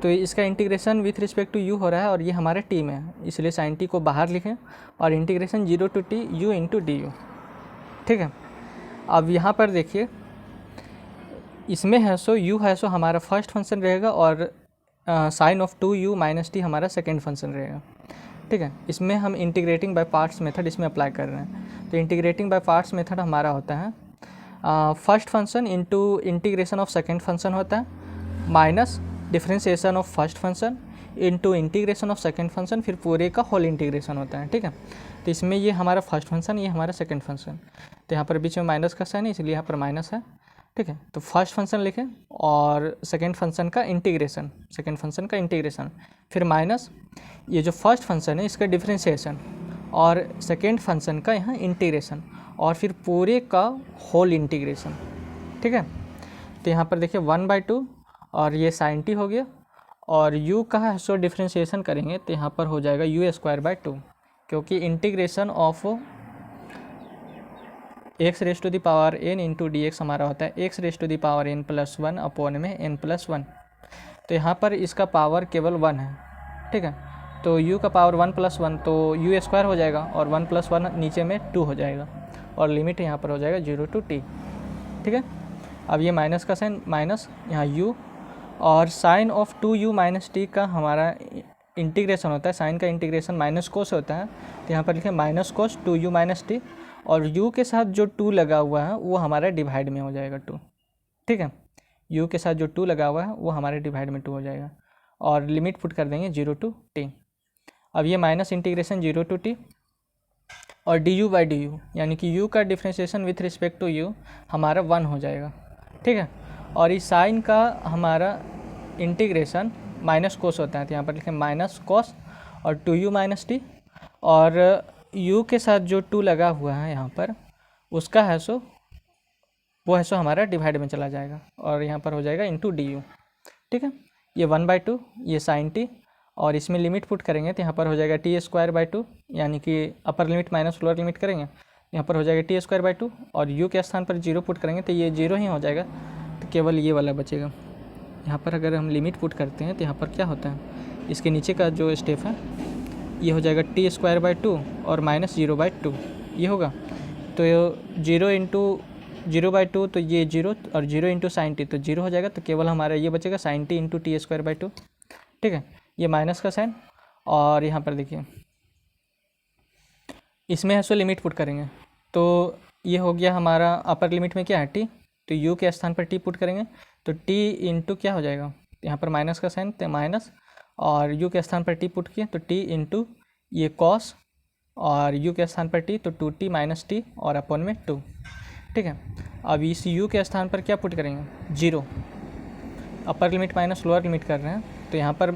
तो इसका integration with respect to u हो रहा है और ये हमारे टी में है, इसलिए साइन टी को बाहर लिखें और integration 0 to t u into D u. ठीक है, अब यहाँ पर देखिए इसमें है सो u है सो हमारा फर्स्ट फंक्शन रहेगा और sine of 2u minus t हमारा सेकेंड फंक्शन रहेगा। ठीक है, इसमें हम इंटीग्रेटिंग बाय पार्ट्स मेथड इसमें अप्लाई कर रहे हैं। तो इंटीग्रेटिंग बाय पार्ट्स मेथड हमारा होता है first function into integration of second function होता है minus differentiation of first function into integration of second function, फिर पूरे का होल इंटीग्रेशन होता है। ठीक है, तो इसमें ये हमारा फर्स्ट फंक्शन, ये हमारा सेकेंड फंक्शन, तो यहाँ पर बीच में माइनस का साइन है इसलिए यहाँ पर माइनस है। ठीक है, तो फर्स्ट फंक्शन लिखें और सेकेंड फंक्शन का इंटीग्रेशन, सेकेंड फंक्शन का इंटीग्रेशन, फिर माइनस ये जो फर्स्ट फंक्शन है इसका डिफरेंशिएशन और सेकेंड फंक्शन का यहाँ इंटीग्रेशन और फिर पूरे का होल इंटीग्रेशन। ठीक है, तो यहाँ पर देखिए 1/2 और ये साइन टी हो गया और u का है सो डिफरेंशिएशन करेंगे तो यहाँ पर हो जाएगा u²/2, क्योंकि integration of x raise to the power n into d x हमारा होता है x raise to the power n+1 upon में n+1। तो यहाँ पर इसका पावर केवल 1 है। ठीक है, तो u का पावर 1+1 तो u² हो जाएगा और 1+1 नीचे में 2 हो जाएगा और लिमिट यहाँ पर हो जाएगा 0 टू t। ठीक है, अब ये माइनस का साइन माइनस यहाँ u और sine of 2u minus t का हमारा इंटीग्रेशन होता है, साइन का इंटीग्रेशन माइनस कोस होता है, तो यहाँ पर लिखें minus cos 2u minus t और u के साथ जो 2 लगा हुआ है वो हमारा डिवाइड में हो जाएगा 2। ठीक है, u के साथ जो 2 लगा हुआ है वो हमारे डिवाइड में 2 हो जाएगा और लिमिट पुट कर देंगे 0 टू t। अब ये माइनस इंटीग्रेशन 0 टू t और du/du यानी कि u का differentiation with respect to u हमारा 1 हो जाएगा। ठीक है, और इस साइन का हमारा इंटीग्रेशन माइनस कोस होता है, तो यहाँ पर लिखें माइनस कोस और 2u माइनस टी और u के साथ जो 2 लगा हुआ है यहाँ पर उसका है सो वो है सो हमारा डिवाइड में चला जाएगा और यहाँ पर हो जाएगा इंटू डी यू। ठीक है, ये 1/2 ये साइन टी और इसमें लिमिट पुट करेंगे तो यहाँ पर हो जाएगा t²/2 यानी कि upper limit minus lower limit करेंगे, यहाँ पर हो जाएगा t²/2 और u के स्थान पर 0 पुट करेंगे तो ये 0 ही हो जाएगा, तो केवल ये वाला बचेगा। यहाँ पर अगर हम लिमिट पुट करते हैं तो यहाँ पर क्या होता है, इसके नीचे का जो स्टेप है ये हो जाएगा t²/2 और माइनस 0/2 ये होगा, तो 0 इंटू 0/2 तो ये 0 और 0 इंटू साइन टी तो 0 हो जाएगा, तो केवल हमारा ये बचेगा साइन टी इंटू t²/2। ठीक है, ये माइनस का साइन और यहाँ पर देखिए इसमें है सो लिमिट पुट करेंगे तो ये हो गया हमारा अपर लिमिट में क्या है t, तो u के स्थान पर t पुट करेंगे तो t इंटू क्या हो जाएगा, यहाँ पर माइनस का साइन तो माइनस और u के स्थान पर t पुट किए तो t इंटू ये कॉस और u के स्थान पर t तो 2t माइनस t और अपॉन में 2। ठीक है, अब इस u के स्थान पर क्या पुट करेंगे 0, upper limit minus lower limit कर रहे हैं तो यहाँ पर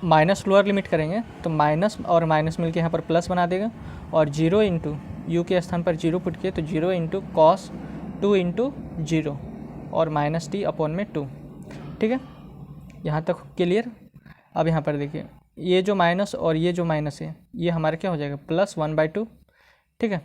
माइनस लोअर लिमिट करेंगे तो माइनस और माइनस मिलके यहाँ पर प्लस बना देगा, और 0 इंटू यू के स्थान पर 0 पुट किए तो 0 इंटू कॉस 2 इंटू 0 और माइनस टी अपॉन में 2। ठीक है, यहाँ तक क्लियर। अब यहाँ पर देखिए ये जो माइनस और ये जो माइनस है ये हमारा क्या हो जाएगा प्लस 1/2। ठीक है,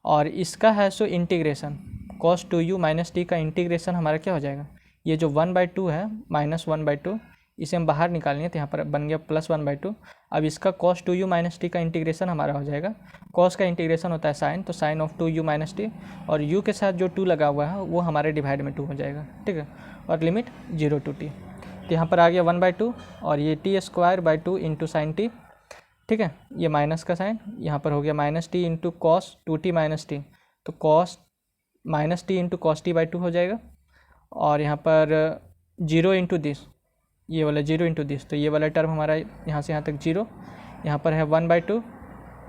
और इसका है so integration cos 2u minus t का इंटीग्रेशन हमारा क्या हो जाएगा, ये जो 1/2 है माइनस 1/2 इसे हम बाहर निकालेंगे तो यहाँ पर बन गया प्लस 1/2। अब इसका cos 2u माइनस टी का इंटीग्रेशन हमारा हो जाएगा, cos का इंटीग्रेशन होता है साइन, तो sine of 2u minus t, और u के साथ जो 2 लगा हुआ है वो हमारे डिवाइड में 2 हो जाएगा। ठीक है, और लिमिट 0 to t, तो यहाँ पर आ गया 1/2 और ये t²/2 इंटू साइन टी। ठीक है, ये माइनस का साइन यहाँ पर हो गया minus t into cos 2t minus t, तो cos minus t into cos t/2 हो जाएगा, और यहाँ पर 0 इंटू दिस, ये वाला 0 इंटू दिस, तो ये वाला टर्म हमारा यहाँ से यहाँ तक 0, यहाँ पर है 1/2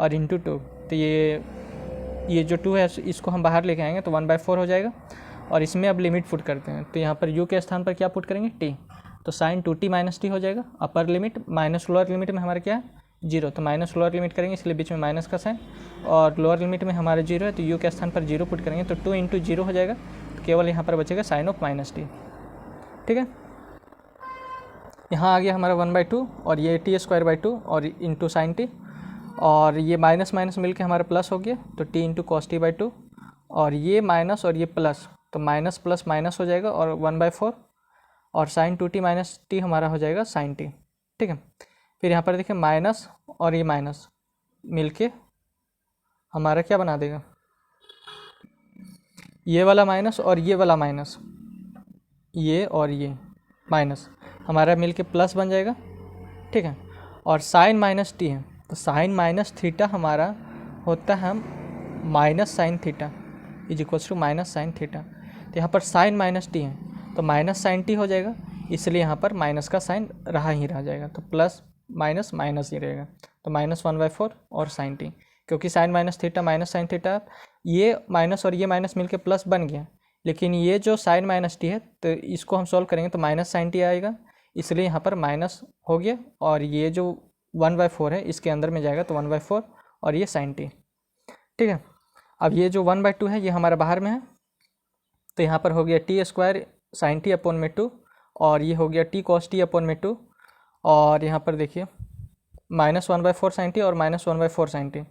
और इंटू 2, तो ये जो 2 है इसको हम बाहर लेके आएंगे तो 1/4 हो जाएगा, और इसमें अब लिमिट पुट करते हैं तो यहाँ पर u के स्थान पर क्या पुट करेंगे t, तो साइन 2t माइनस टी हो जाएगा। Upper limit minus lower limit में हमारा क्या है 0, तो माइनस लोअर लिमिट करेंगे इसलिए बीच में माइनस का साइन, और लोअर लिमिट में हमारा 0 है तो u के स्थान पर 0 पुट करेंगे तो 2 इंटू 0 हो जाएगा, तो केवल यहाँ पर बचेगा साइन ऑफ माइनस टी। ठीक है, यहाँ आ गया हमारा 1/2 और ये t²/2 और इंटू साइन टी, और ये माइनस माइनस मिल के हमारा प्लस हो गया तो t इंटू कॉस t/2, और ये माइनस और ये प्लस तो माइनस प्लस माइनस हो जाएगा और 1/4, और साइन 2t माइनस टी हमारा हो जाएगा साइन टी। ठीक है, फिर यहाँ पर देखिए माइनस और ये माइनस मिलके हमारा क्या बना देगा, ये वाला माइनस और ये वाला माइनस, ये और ये माइनस हमारा मिलके प्लस बन जाएगा। ठीक है, और साइन माइनस टी है तो साइन माइनस थीटा हमारा होता है minus sine theta is equals to minus sine theta, तो यहाँ पर साइन माइनस टी है तो माइनस साइन टी हो जाएगा, इसलिए यहाँ पर माइनस का साइन रह जाएगा, तो प्लस माइनस माइनस ही रहेगा, तो माइनस 1/4 और साइन टी, क्योंकि sine minus theta minus sine theta, ये माइनस और ये माइनस मिलके प्लस बन गया, लेकिन ये जो साइन माइनस टी है तो इसको हम सॉल्व करेंगे तो माइनस साइन टी आएगा, इसलिए यहाँ पर माइनस हो गया, और ये जो 1/4 है इसके अंदर में जाएगा तो 1/4 और ये साइन टी। ठीक है, अब ये जो 1/2 है ये हमारा बाहर में है, तो यहाँ पर हो गया t² साइन टी अपॉन में 2, और ये हो गया t cos t अपॉन में 2, और यहाँ पर देखिए माइनस 1/4 साइन टी और माइनस 1/4 साइन टी,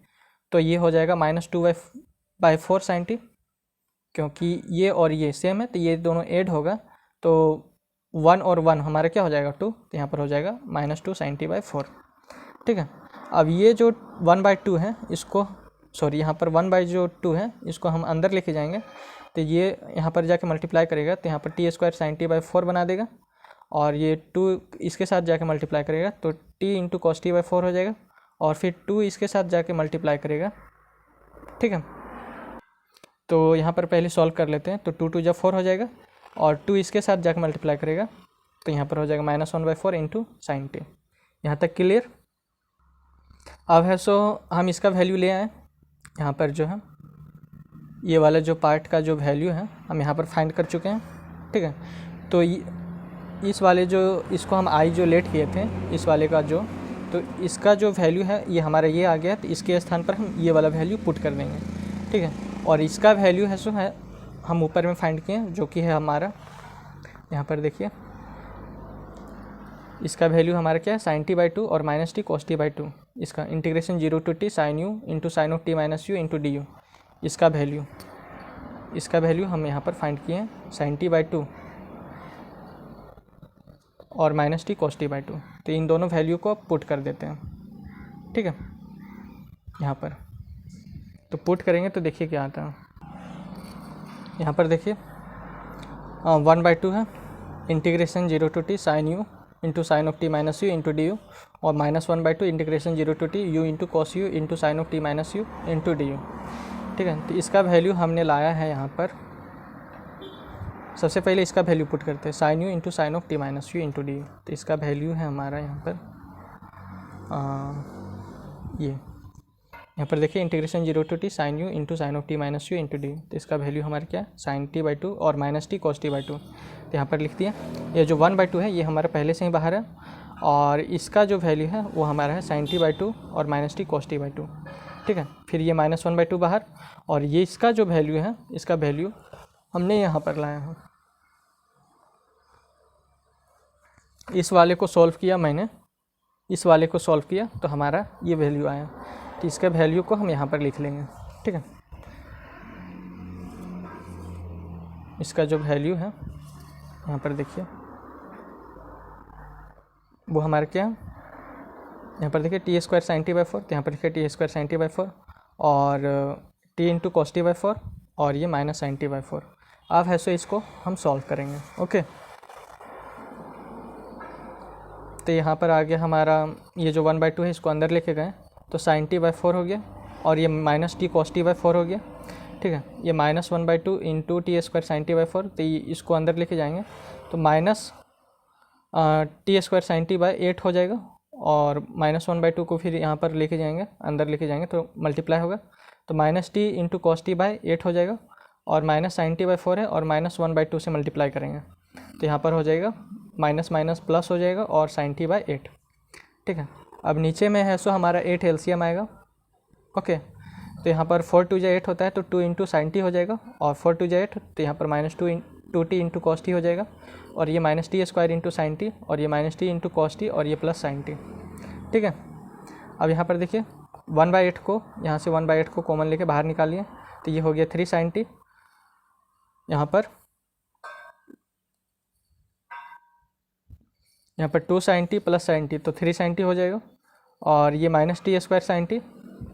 तो ये हो जाएगा माइनस 2/4 साइन टी, क्योंकि ये और ये सेम है तो ये दोनों ऐड होगा तो 1 और 1 हमारा क्या हो जाएगा 2, तो यहाँ पर हो जाएगा -2 साइन t/4। ठीक है, अब ये जो 1/2 है इसको सॉरी यहाँ पर 1/2 है इसको हम अंदर लेके जाएंगे तो ये यहाँ पर जाके मल्टीप्लाई करेगा तो यहाँ पर t² साइन t/4 बना देगा, और ये 2 इसके साथ जाके मल्टीप्लाई करेगा तो t इंटू कॉस t/4 हो जाएगा, और फिर 2 इसके साथ जाके मल्टीप्लाई करेगा। ठीक है, तो यहाँ पर पहले सॉल्व कर लेते हैं, तो 2 2 जब 4 हो जाएगा, और 2 इसके साथ जाके मल्टीप्लाई करेगा तो यहाँ पर हो जाएगा -1/4 इंटू साइन टी। यहाँ तक क्लियर। अब है सो हम इसका वैल्यू ले आए, यहाँ पर जो है ये वाला जो पार्ट का जो वैल्यू है हम यहाँ पर फाइंड कर चुके हैं। ठीक है, तो इस वाले जो इसको हम आई जो लेट किए थे इस वाले का जो, तो इसका जो वैल्यू है ये हमारा ये आ गया, तो इसके स्थान पर हम ये वाला वैल्यू पुट कर देंगे। ठीक है, और इसका वैल्यू है सो है हम ऊपर में फाइंड किए जो कि है हमारा यहाँ पर देखिए इसका वैल्यू हमारा क्या है साइन t/2 और माइनस टी कॉस t/2, इसका integration 0 to t sine u into sine of t minus you into D u, इसका वैल्यू हम यहाँ पर फाइंड किए हैं साइन t/2 और माइनस टी कॉस t/2, तो इन दोनों वैल्यू को पुट कर देते हैं। ठीक है, यहाँ पर तो पुट करेंगे तो देखिए क्या आता है, यहाँ पर देखिए 1/2 है integration 0 to t sine u into sine of t minus you into D u, और -1/2 integration 0 to t u into cos you into sine of t minus you into D u. ठीक है, तो इसका वैल्यू हमने लाया है यहाँ पर, सबसे पहले इसका वैल्यू पुट करते हैं sine u into sine of t minus you into D u, तो इसका वैल्यू है हमारा यहाँ पर यहाँ पर देखिए integration 0 to t sine u into sine of t minus you into d, तो इसका वैल्यू हमारा क्या है साइन t/2 और माइनस टी कॉस t/2, तो यहाँ पर लिख दिया। ये जो 1/2 है ये हमारा पहले से ही बाहर है, और इसका जो वैल्यू है वो हमारा है sin t बाई 2 और minus T cos t by 2, ठीक है। फिर ये -1/2 बाहर, और ये इसका जो वैल्यू है, इसका वैल्यू हमने यहाँ पर लाया है। इस वाले को सॉल्व किया मैंने, इस वाले को सॉल्व किया तो हमारा ये वैल्यू आया, तो इसका वैल्यू को हम यहाँ पर लिख लेंगे, ठीक है। इसका जो वैल्यू है यहाँ पर देखिए, वो हमारा क्या है, यहाँ पर देखिए t² sin t बाई 4, तो यहाँ पर देखिए t² sin t बाई 4 और t into cos t by 4 और ये माइनस sin t बाई 4। अब है सो इसको हम सॉल्व करेंगे, ओके। तो यहाँ पर आ गया हमारा ये जो 1/2 है, इसको अंदर लेके गए तो sin t बाई 4 हो गया, और ये minus T cos t by 4 हो गया, ठीक है। ये -1/2 into t² sin t by 4, तो इसको अंदर लेके जाएंगे तो minus t² sin t by 8 हो जाएगा, और -1/2 को फिर यहाँ पर लेके जाएंगे, अंदर लेके जाएंगे तो मल्टीप्लाई होगा, तो minus t into cos t by 8 हो जाएगा, और माइनस sin t बाई 4 है, और -1/2 से मल्टीप्लाई करेंगे तो यहाँ पर हो जाएगा माइनस माइनस प्लस हो जाएगा, और sin t बाई 8, ठीक है। अब नीचे में है सो हमारा 8 एलसीएम आएगा, ओके। तो यहाँ पर 4 2 8 होता है, तो 2 इंटू sin t हो जाएगा, और 4 2 8 तो यहाँ पर -2t इंटू cos t हो जाएगा, और ये -t² इंटू sin t, और ये -t इंटू cos t, और ये प्लस sin t, ठीक है। अब यहाँ पर देखिए 1/8 को, यहाँ से 1/8 को कॉमन लेके बाहर निकालिए, तो ये हो गया 3 sin t, यहाँ पर 2 sin t plus sin t, तो 3 sin t हो जाएगा, और ये -t² sin t,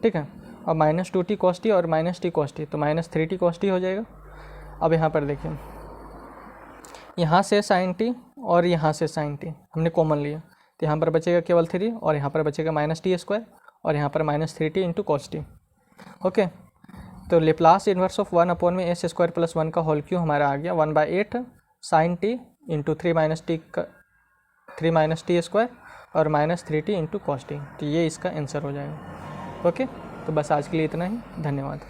ठीक है, और -2t cos t और -t cos t, तो -3t cos t हो जाएगा। अब यहाँ पर देखिए, यहाँ से sin t और यहाँ से sin t हमने कॉमन लिया, तो यहाँ पर बचेगा केवल 3, और यहाँ पर बचेगा -t², और यहाँ पर -3t into cos t, okay. तो Laplace inverse of 1/s² plus 1 का होल क्यूब हमारा आ गया 1/8 sin t इंटू 3 t² और -3t इंटू cos t, तो ये इसका आंसर हो जाएगा, ओके। तो बस आज के लिए इतना ही, धन्यवाद।